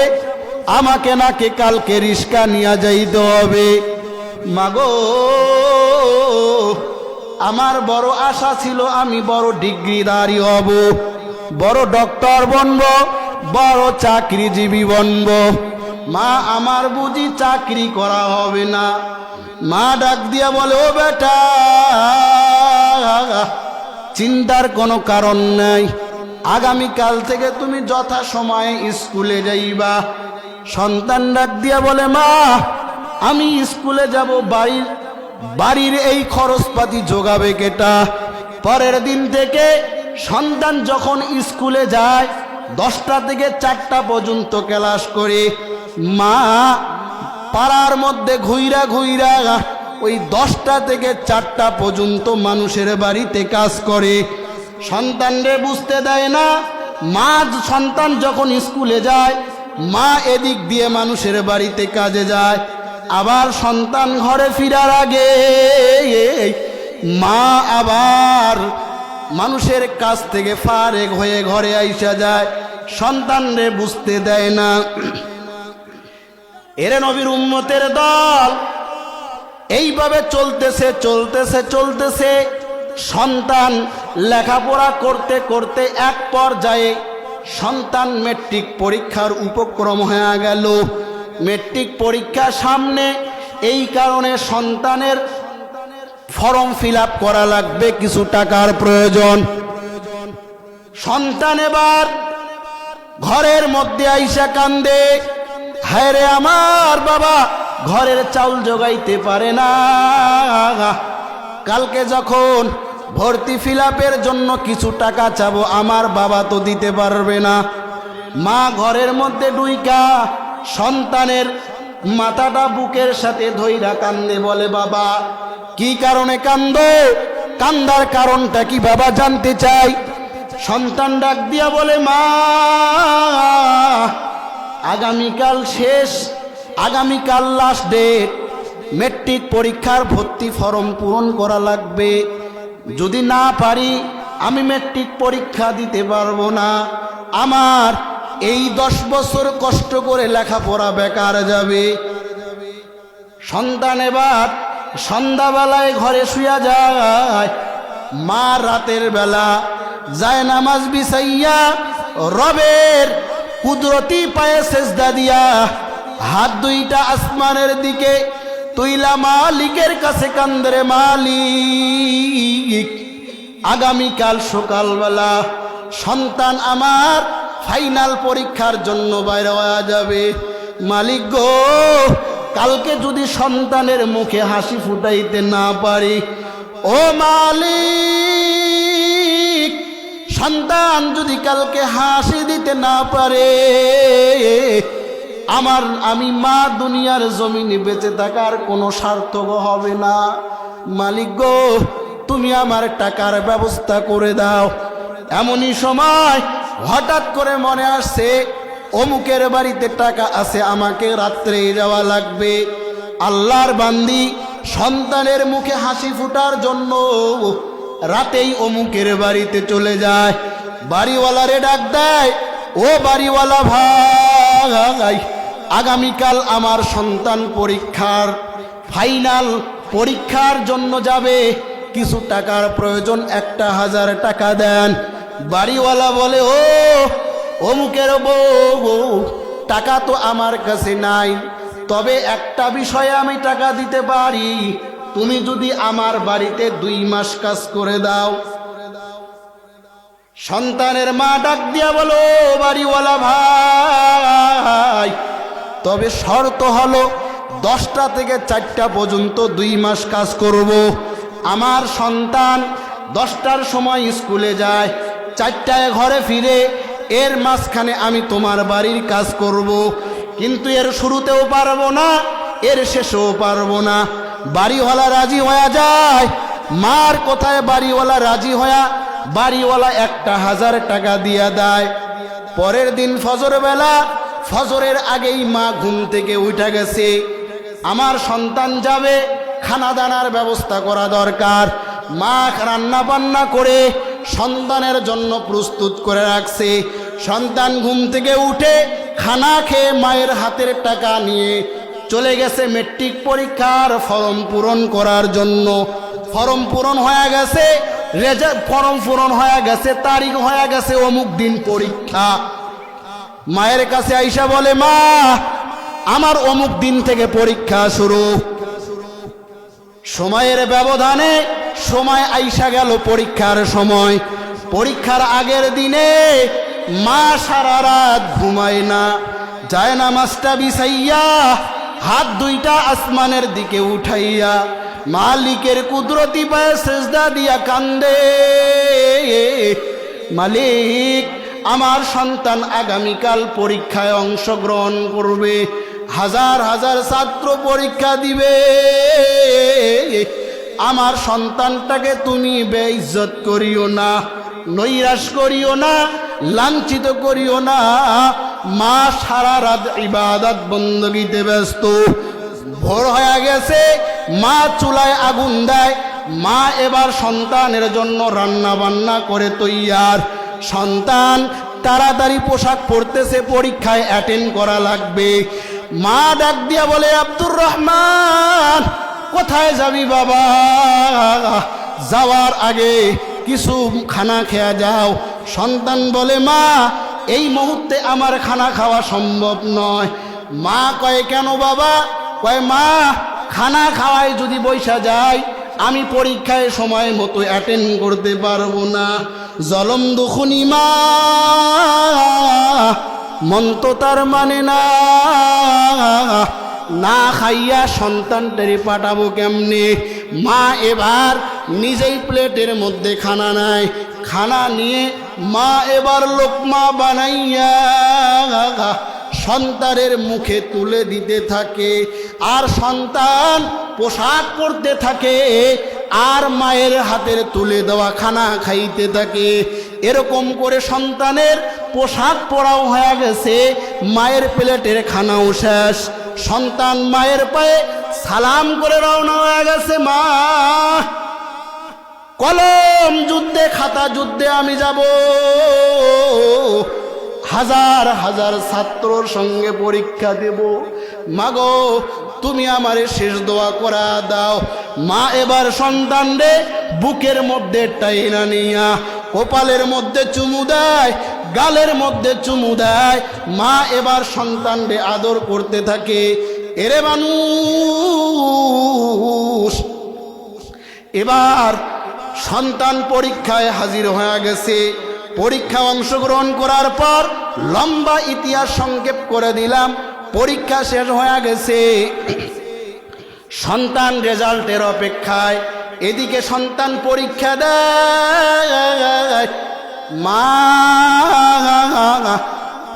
আমাকে নাকি কালকে রিক্সা নিয়ে যাইতে হবে। মাগো, আমার বড় আশা ছিল আমি বড় ডিগ্রিধারী হব, বড় ডক্টর বনব, বড় চাকরিজীবী বনব। মা আমার বুঝি চাকরি করা হবে না। মা ডাক দিয়া বলে, ও বেটা, চিন্তার কোনো কারণ নাই, আগামীকাল থেকে তুমি যথাসময়ে স্কুলে যাইবা। সন্তান ডাক দিয়া বলে, মা আমি স্কুলে যাব, বাড়ির এই খরচপাতি যোগাবে কেটা? পরের দিন থেকে সন্তান যখন স্কুলে যায় 10টা থেকে 4টা পর্যন্ত ক্লাস করে, মা পাড়ার মধ্যে ঘুইরা ঘুইরা ওই 10টা থেকে 4টা পর্যন্ত মানুষের বাড়িতে কাজ করে। সন্তানরে বুঝতে দেয় না। মা সন্তান যখন স্কুলে যায়, মা এদিক দিয়ে মানুষের বাড়িতে কাজে যায়। আবার সন্তান ঘরে ফিরার আগে মা আবার মানুষের কাছ থেকে ফারেক হয়ে ঘরে আইসা যায়। সন্তানরে বুঝতে দেয় না। এরে নবীর উম্মতের দল, এইভাবে চলতেছে। সন্তান লেখাপড়া করতে করতে এক পর্যায়ে সন্তান মেট্রিক পরীক্ষার উপক্রম হয়ে গেল। মেট্রিক পরীক্ষা সামনে, এই কারণে সন্তানের ফর্ম ফিল আপ করা লাগবে, কিছু টাকার প্রয়োজন। সন্তান এবার ঘরের মধ্যে আইসা কান্দে, হায় রে আমার বাবা ঘরের চাউল জোগাইতে পারে না। কালকে যখন ভর্তি ফিল আপের জন্য কিছু টাকা চাবো, আমার বাবা তো দিতে পারবে না। মা ঘরের মধ্যে ডুইকা সন্তানের মাথাটা বুকের সাথে ধইরা কান্দে, বলে, বাবা কি কারণে কান্দো? কান্দার কারণটা কি বাবা জানতে চাই। সন্তান ডাক দিয়া বলে, মা আগামীকাল শেষ, আগামীকাল লাস্ট ডেট, মেট্রিক পরীক্ষার ভর্তি ফর্ম পূরণ করা লাগবে। যদি না পারি আমি মেট্রিক পরীক্ষা দিতে পারবো না। আমার এই 10 বছর কষ্ট করে লেখাপড়া বেকার যাবে। সন্তান এবার সন্ধ্যাবেলায় ঘরে শুয়া যায়। মা রাতের বেলা যায় নামাজ বিছাইয়া রবের কুদরতি পায়ে সেজদা দিয়া হাত দুইটা আসমানের দিকে তুইলা মালিকের কাছে কান্দরে, মালিক আগামীকাল সকালবেলা সন্তান আমার ফাইনাল পরীক্ষার জন্য বাইরে হয়ে যাবে। মালিক গো, কালকে যদি সন্তানের মুখে হাসি ফুটাইতে না পারি, ও মালিক সন্তান যদি কালকে হাসি দিতে না পারে, আমি মা দুনিয়ার জমিনে বেঁচে থাকার কোনো সার্থক হবে না। মালিক গো, তুমি আমার টাকার ব্যবস্থা করে দাও। এমনই সময় হঠাৎ করে মনে আসছে অমুকের বাড়িতে টাকা আছে, আমাকে রাত্রে যাওয়া লাগবে। আল্লাহর বান্দি সন্তানের মুখে হাসি ফুটার জন্য রাতেই অমুকের বাড়িতে চলে যায়। বাড়িওয়ালারে ডাক দেয়, ও বাড়িওয়ালা ভাই, আগামীকাল আমার সন্তান পরীক্ষার ফাইনাল পরীক্ষার জন্য যাবে, কিছু টাকার প্রয়োজন, 1000 টাকা দেন। বাড়িওয়ালা বলে, ও অমুকের বউ, টাকা তো আমার কাছে নাই, তবে একটা বিষয়ে আমি টাকা দিতে পারি, তুমি যদি আমার বাড়িতে 2 মাস কাজ করে দাও। সন্তানের মা ডাক দিয়া বলো, বাড়িওয়ালা ভাই, তবে শর্ত হলো 10টা থেকে 4টা পর্যন্ত 2 মাস কাজ করব। আমার সন্তান 10টার সময় স্কুলে যায়, 4টায় ঘরে ফিরে, এর মাঝখানে আমি তোমার বাড়ির কাজ করব, কিন্তু এর শুরুতেও পারবো না, এর শেষেও পারবো না। বাড়িওয়ালা রাজি হয়ে যায়। মার কোথায় বাড়িওয়ালা রাজি হয়ে বাড়িওয়ালা 1000 টাকা দিয়া দেয়। পরের দিন ফজর বেলা, ফজরের আগেই মা ঘুম থেকে উঠে গেছে। আমার সন্তান যাবে, খানা দানার ব্যবস্থা করা দরকার। মা রান্না বান্না করে সন্তানের জন্য প্রস্তুত করে রাখছে। সন্তান ঘুম থেকে উঠে খানা খেয়ে মায়ের হাতের টাকা নিয়ে চলে গেছে মেট্রিক পরীক্ষার ফর্ম পূরণ করার জন্য। ফর্ম পূরণ হয়ে গেছে, ফর্ম পূরণ হয়ে গেছে, তারিখ হয়ে গেছে, অমুক দিন পরীক্ষা। মায়ের কাছে আইসা বলে, মা আমার অমুক দিন থেকে পরীক্ষা শুরু। সময়ের ব্যবধানে সময় আইসা গেল পরীক্ষার সময়। পরীক্ষার আগের দিনে মা সারা রাত ঘুমায় না, যায় না মাস্টা বিছাইয়া হাত দুইটা আসমানের দিকে উঠাইয়া মালিকের কুদরতি পায়ে সেজদা দিয়া কান্দে, মালিক আমার সন্তান আগামীকাল পরীক্ষায় অংশগ্রহণ করবে, হাজার হাজার ছাত্র পরীক্ষা দিবে, আমার সন্তানটাকে তুমি বেইজ্জত করিও না, নৈরাশ করিও না, লাঞ্ছিত করিও না। মা সারা রাত ইবাদত বন্দগিতে ব্যস্ত। ভোর হয়ে গেছে, মা চুলায় আগুন দেয়, মা এবার সন্তানের জন্য রান্না বান্না করে তৈয়ার। সন্তান তাড়াতাড়ি পোশাক পরতেছে, পরীক্ষায় অ্যাটেন্ড করা লাগবে। মা ডাক দিয়া বলে, আব্দুর রহমান কোথায় যাবি বাবা? যাওয়ার আগে কিছু খানা খেয়ে যাও। সন্তান বলে, মা এই মুহূর্তে আমার খানা খাওয়া সম্ভব নয়। মা কয়, কেন বাবা? কয়, মা খানা খাওয়ায় যদি বৈশা যায় আমি পরীক্ষায় সময় মতো অ্যাটেন্ড করতে পারবো না। জলম দুখুনি মা, মন তো তার মানে না, না খাইয়া সন্তানটারে পাঠাবো কেমনে? মা এবার নিজেই প্লেটের মধ্যে খানা নেয়, খানা নিয়ে মা এবার লোকমা বানাইয়া সন্তানের মুখে তুলে দিতে থাকে, আর সন্তান পোশাক পরতে থাকে, আর মায়ের হাতের তুলে দেওয়া খানা খাইতে থাকে। এরকম করে সন্তানের পোশাক পরাও হয়ে গেছে, মায়ের প্লেটের খানাও শেষ। সন্তান মায়ের পায়ে সালাম করে রওনা হয়ে গেছে। মা কলম যুদ্ধে, খাতা যুদ্ধে আমি যাব, হাজার হাজার ছাত্রর সঙ্গে পরীক্ষা দেব। মাগো তুমি আমারে শেষ দোয়া করা দাও। মা এবার সন্তান রে বুকের মধ্যে টাইনা নিয়া কপালের মধ্যে চুমু দেয়, গালের মধ্যে চুমু দেয়। মা এবার সন্তান রে আদর করতে থাকে। এরে মানুষ, এবার সন্তান পরীক্ষায় হাজির হয়ে গেছে। পরীক্ষা অংশগ্রহণ করার পর লম্বা ইতিহাস সংক্ষেপ করে দিলাম। পরীক্ষা শেষ হয়ে গেছে, সন্তান রেজাল্টের অপেক্ষায়। এদিকে সন্তান পরীক্ষা দেয়, মা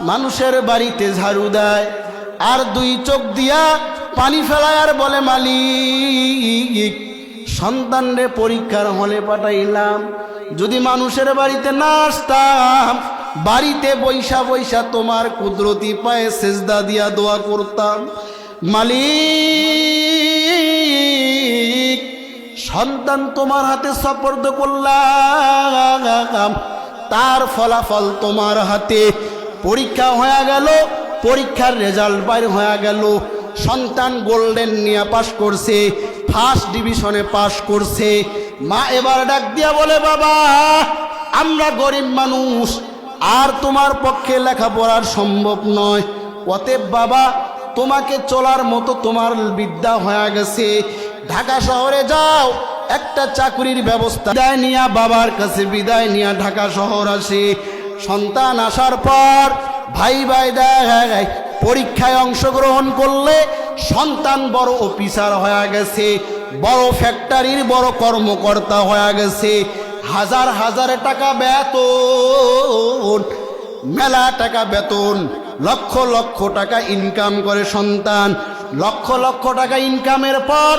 মানুষের বাড়িতে ঝাড়ু দেয়, আর দুই চোখ দিয়া পানি ফেলায় আর বলে, মালিক সন্তান রে পরীক্ষার হলে পাঠাইলাম, যদি মানুষের বাড়িতে না আসতাম, বাড়িতে বৈশা বৈশা তোমার কুদরতি পায়ে সেজদা দিয়া দোয়া করতাম। মালিক সন্তান তোমার হাতে সুপর্দ করলাম, তার ফলাফল তোমার হাতে। পরীক্ষা হয়ে গেল, পরীক্ষার রেজাল্ট বাইর হয়ে গেল। সন্তান গোল্ডেন নিয়ে পাশ করছে, ফার্স্ট ডিভিশনে পাশ করছে। মা এবার ডাক দিয়া বলে, বাবা আমরা গরিব মানুষ, আর তোমার পক্ষে লেখাপড়ার সম্ভব নয়, অতএব বাবা তোমাকে চলার মতো তোমার বিদ্যা হয়ে গেছে, ঢাকা শহরে যাও, একটা চাকরির ব্যবস্থা। বিদায় নিয়া বাবার কাছে বিদায় নিয়া ঢাকা শহর আসে। সন্তান আসার পর ভাই ভাই দেয়, পরীক্ষায় অংশগ্রহণ করলে সন্তান বড় অফিসার হয়ে গেছে, বড় ফ্যাক্টরির বড় কর্মকর্তা হয়ে গেছে, হাজার হাজার টাকা বেতন, মেলা টাকা বেতন, লক্ষ লক্ষ টাকা ইনকাম করে সন্তান। লক্ষ লক্ষ টাকা ইনকামের পর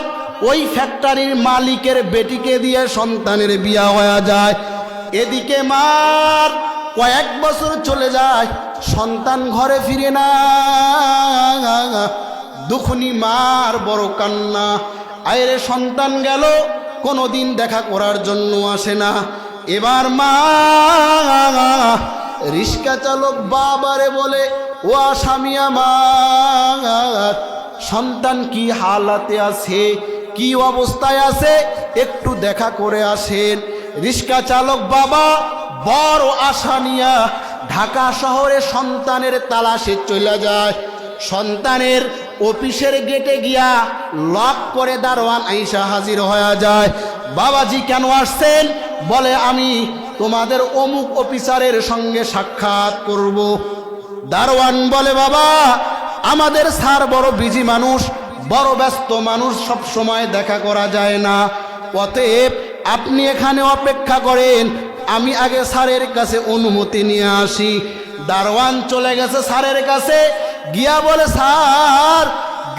ওই ফ্যাক্টরির মালিকের বেটিকে দিয়ে সন্তানের বিয়া হয়ে যায়। এদিকে মার কয়েক বছর চলে যায়, সন্তান ঘরে ফিরে না। দুখুনি মার বড় কান্না, আইরে সন্তান গেল, কোনোদিন দেখা করার জন্য আসে না। এবার মা রিক্সা চালক বাবারে বলে, ও আসামি আমার সন্তান কি হালাতে আছে, কি অবস্থায় আছে, একটু দেখা করে আসেন। রিক্সা চালক বাবা বড় আশা নিয়া ঢাকা শহরে সন্তানের তালাশে চলে যায়। সন্তানের অফিসের গেটে গিয়া লক করে দারোয়ান আইসা হাজির হয়ে যায়। বাবাজি কেন আসছেন? বলে আমি তোমাদের অমুক অফিসারের সঙ্গে সাক্ষাৎ করব। দারোয়ান বলে বাবা আমাদের স্যার বড় বিজি মানুষ, বড় ব্যস্ত মানুষ, সব সময় দেখা করা যায় না, অতএব আপনি এখানে অপেক্ষা করেন, আমি আগে স্যারের কাছে অনুমতি নিয়ে আসি। দারোয়ান চলে গেছে স্যারের কাছে, গিয়া বলে স্যার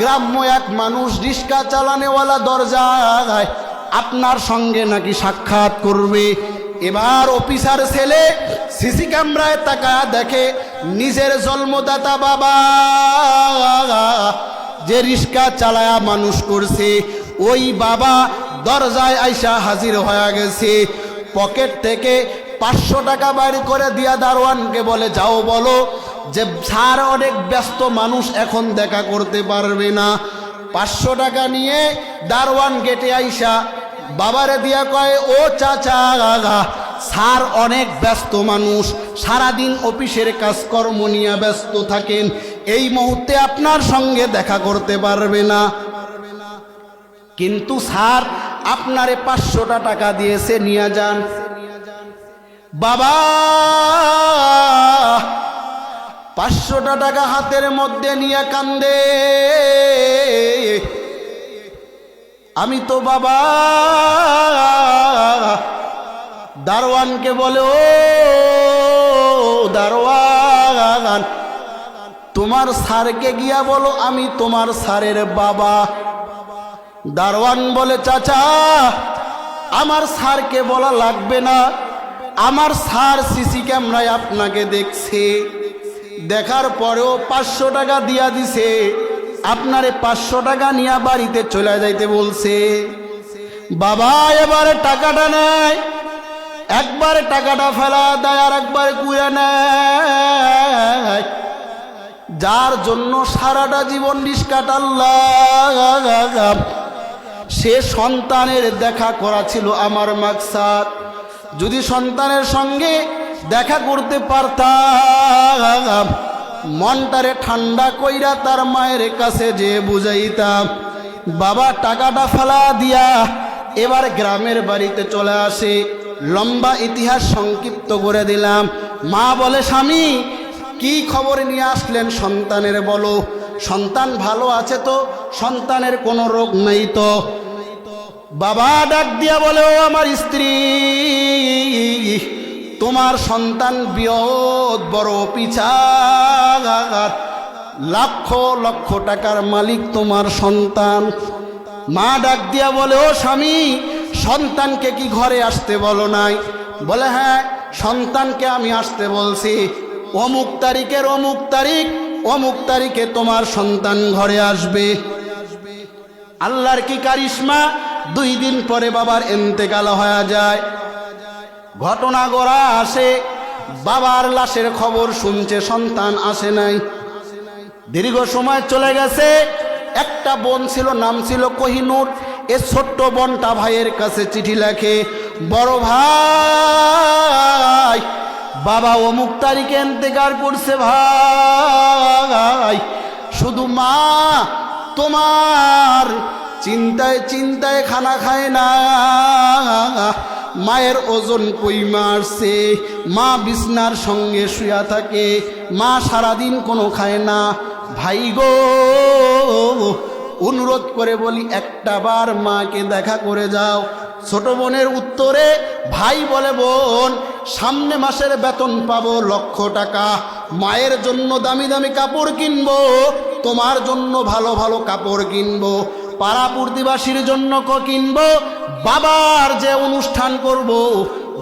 গ্রাম্য এক মানুষ রিক্সা চালানেওয়ালা দরজায় আপনার সঙ্গে নাকি সাক্ষাৎ করবে। এবার অফিসার ছেলে সিসি ক্যামেরায় তাকায় দেখে নিজের জন্মদাতা বাবা যে রিক্সা চালায়া মানুষ করছে ওই বাবা দরজায় আইসা হাজির হয়ে গেছে। পকেট থেকে 500 টাকা বাইর করে দিয়া দারোয়ানকে বলে যাও বলো যে স্যার অনেক ব্যস্ত মানুষ, এখন দেখা করতে পারবে না। 500 টাকা নিয়ে দারোয়ান গেটে আইসা বাবারে দিয়া কয় ও চাচা স্যার অনেক ব্যস্ত মানুষ, সারাদিন অফিসের কাজকর্ম নিয়ে ব্যস্ত থাকেন, এই মুহূর্তে আপনার সঙ্গে দেখা করতে পারবে না, কিন্তু স্যার আপনারে 500 টাকা দিয়েছে নিয়ে যান। বাবা 500 টাকা হাতের মধ্যে নিয়ে কান্দে, আমি তো বাবা। দারোয়ানকে বলে ও দারোয়ান তোমার স্যারকে গিয়া বলো আমি তোমার স্যারের বাবা। দারোয়ান বলে চাচা আমার স্যারকে বলা লাগবে না, আমার স্যার সিসি ক্যামেরায় আপনাকে দেখছে, দেখার পরেও 500 টাকা দিয়া দিছে, আপনারে 500 টাকা নিয়ে বাড়িতে চলে যাইতে বলছে। বাবা এবারে টাকাটা নেয়, একবারে টাকাটা ফেলা দেয় আর একবারে কুড়ে নেয়, যার জন্য সারাটা জীবন রিক্সা টানলাম। সে সন্তানের দেখা করা ছিল আমার মাকসাদ, যদি সন্তানের সঙ্গে দেখা করতে পারতাম মনটারে ঠান্ডা কইরা তার মায়ের কাছে যে বুঝাইতাম। বাবা টাকাটা ফেলা দিয়া এবার গ্রামের বাড়িতে চলে আসে। লম্বা ইতিহাস সংক্ষিপ্ত করে দিলাম। মা বলে স্বামী কি খবর নিয়ে আসলেন সন্তানের, বলো সন্তান ভালো আছে তো, সন্তানের কোনো রোগ নেই তো? বাবা ডাক দিয়া বলে ও আমার স্ত্রী তোমার সন্তান বিয়ত বড় পিছাগার, লক্ষ লক্ষ টাকার মালিক তোমার সন্তান। মা ডাক দিয়া বলে ও স্বামী সন্তানকে কি ঘরে আসতে বলো নাই? বলে হ্যাঁ সন্তানকে আমি আসতে বলছি, অমুক তারিখের অমুক তারিখ অমুক তারিখে তোমার সন্তান ঘরে আসবে। আল্লাহর কি কারিশমা, 2 দিন পরে বাবার ইন্তেকাল হয়ে যায়। ঘটনা গোড়া আসে, বাবার লাশের খবর শুনছে, সন্তান আসে নাই। দীর্ঘ সময় চলে গেছে। একটা বোন ছিল, নাম ছিল কোহিনূর। এ ছোট্ট বোনটা ভাইয়ের কাছে চিঠি লেখে, বড় ভাই বাবা অমুক তারিখে ইন্তেকাল করছে ভাই, শুধু মা তোমার চিন্তায় চিন্তায় খানা খায় না, মায়ের ওজন কই মারছে, মা বিছনার সঙ্গে শুয়া থাকে, মা সারাদিন কোনো খায় না। ভাই গো অনুরোধ করে বলি একটা বার মাকে দেখা করে যাও। ছোট বোনের উত্তরে ভাই বলে বোন সামনে মাসের বেতন পাবো 1,00,000 টাকা, মায়ের জন্য দামি দামি কাপড় কিনবো, তোমার জন্য ভালো ভালো কাপড় কিনবো, পাড়া প্রতিবাসীর জন্য কিনবো, বাবার যে অনুষ্ঠান করব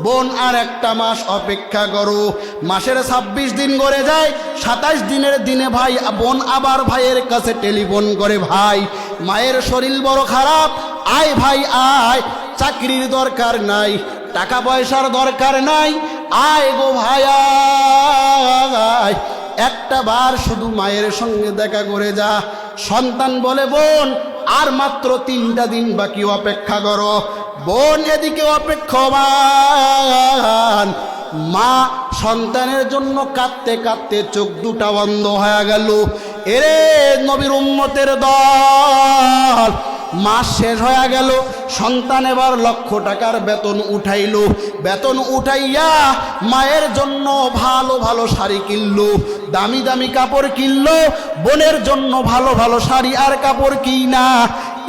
বোন আর একটা মাস অপেক্ষা করো। মাসের 26 দিন গড়ে যায়, 27 দিনের দিনে ভাই বোন আবার ভাইয়ের কাছে টেলিফোন করে, ভাই মায়ের শরীর বড় খারাপ, আয় ভাই আয়, চাকরির দরকার নাই, টাকা পয়সার দরকার নাই, আয় গো ভাই আয়, একটা বার শুধু মায়ের সঙ্গে দেখা করে যা। সন্তান বলে বোন আর মাত্র 3টা দিন বাকি, অপেক্ষা করো। বোন এদিকে অপেক্ষমান, মা সন্তানের জন্য কাঁদতে কাঁদতে চোখ দুটা বন্ধ হয়ে গেল। এরে নবীর উম্মতের দল, মাস শেষ হয়ে গেল, সন্তান এবার লক্ষ টাকার বেতন উঠাইল। বেতন উঠাইয়া মায়ের জন্য ভালো ভালো শাড়ি কিনলো, দামি দামি কাপড় কিনলো, বোনের জন্য ভালো ভালো শাড়ি আর কাপড় কিনা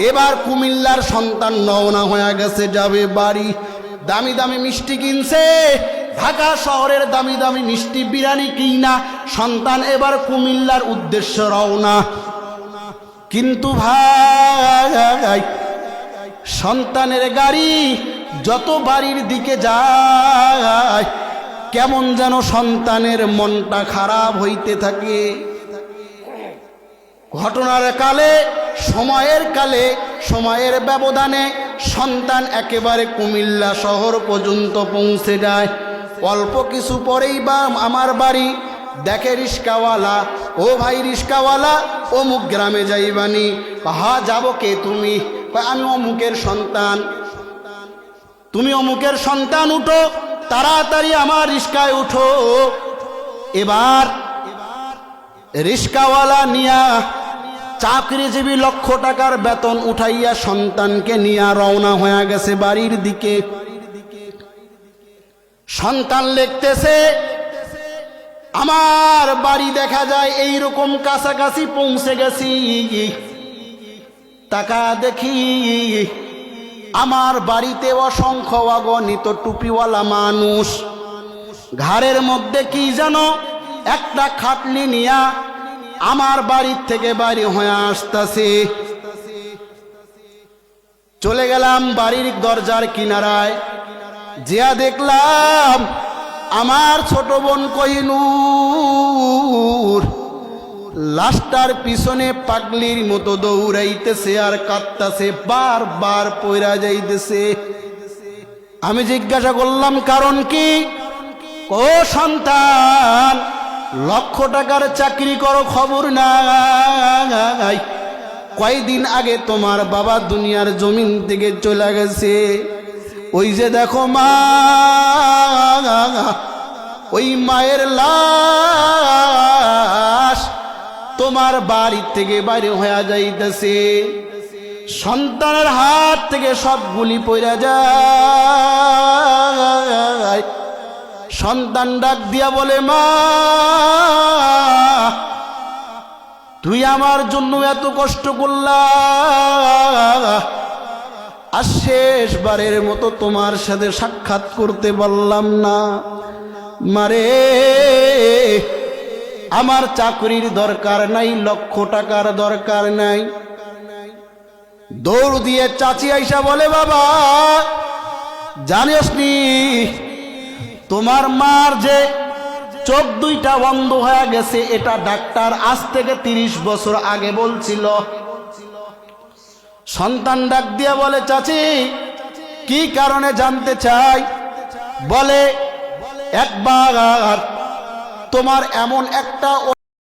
এবার কুমিল্লার সন্তান রওনা হয়ে গেছে, যাবে বাড়ি। দামি দামি মিষ্টি কিনছে, ঢাকা শহরের দামি দামি মিষ্টি বিরিয়ানি কিনা সন্তান এবার কুমিল্লার উদ্দেশ্যে রওনা। কিন্তু ভাই, সন্তানের গাড়ি যত বাড়ির দিকে যায় কেমন যেন সন্তানের মনটা খারাপ হইতে থাকে। ঘটনার কালে, সময়ের ব্যবধানে সন্তান একেবারে কুমিল্লা শহর পর্যন্ত পৌঁছে যায়। অল্প কিছু পরেই বা আমার বাড়ি। দেখে রিস্কাওয়ালা, ও ভাই রিস্কাওয়ালা, অমুক গ্রামে যাইবানি। হা, যাব কে তুমি? আমি অমুকের সন্তান। তুমি অমুকের সন্তান, উঠো তাড়াতাড়ি আমার রিস্কায় উঠো। এবার রিস্কাওয়ালা নিয়া চাকরিজীবী লক্ষ টাকার বেতন উঠাইয়া সন্তানকে নিয়ে রওনা হয়ে গেছে বাড়ির দিকে। সন্তান লিখতেছে, আমার বাড়ি দেখা যায় এইরকম কাছাকাছি পৌঁছে গেছি। টাকা দেখি আমার বাড়িতে অসংখ্য অগণিত টুপিওয়ালা মানুষ, ঘাড়ের মধ্যে কি যেন একটা খাটনি নিয়া আমার বাড়ির থেকে বাড়ি হয়ে আসতেছে। চলে গেলাম বাড়ির দরজার কিনারায়, জিয়া দেখলাম আমার ছোট বোন কোহিনূর লাশটার পিছনে পাগলির মতো দৌড়াইতেছে আর কাঁদতেছে, বারবার পয়রা যাইতেছে। আমি জিজ্ঞাসা করলাম কারণ কি? ও সন্তান, লক্ষ টাকার চাকরি করো, খবর নাই, কয়দিন আগে তোমার বাবা দুনিয়ার জমিন থেকে চলে গেছে। ওই যে দেখো মা, ওই মায়ের লাশ তোমার বাড়ি থেকে বাইরে হয়ে যাইতেছে। সন্তানের হাত থেকে সবগুলি পড়ে যায়। সন্তান ডাক দিয়া বলে, মা তুই আমার জন্য এত কষ্ট করলা, আর শেষবারের মতো তোমার সাথে সাক্ষাৎ করতে পারলাম না। মারে, আমার চাকরির দরকার নাই, লক্ষ টাকার দরকার নাই। দৌড় দিয়ে চাচি আইসা বলে, বাবা জানিস নি তোমার মার যে চোখ দুইটা বন্ধ হয়ে গেছে, এটা ডাক্তার আজ থেকে 30 বছর আগে বলছিল। সন্তান ডাক দিয়া বলে, চাচি কি কারণে জানতে চাই? বলে, একবার তোমার এমন একটা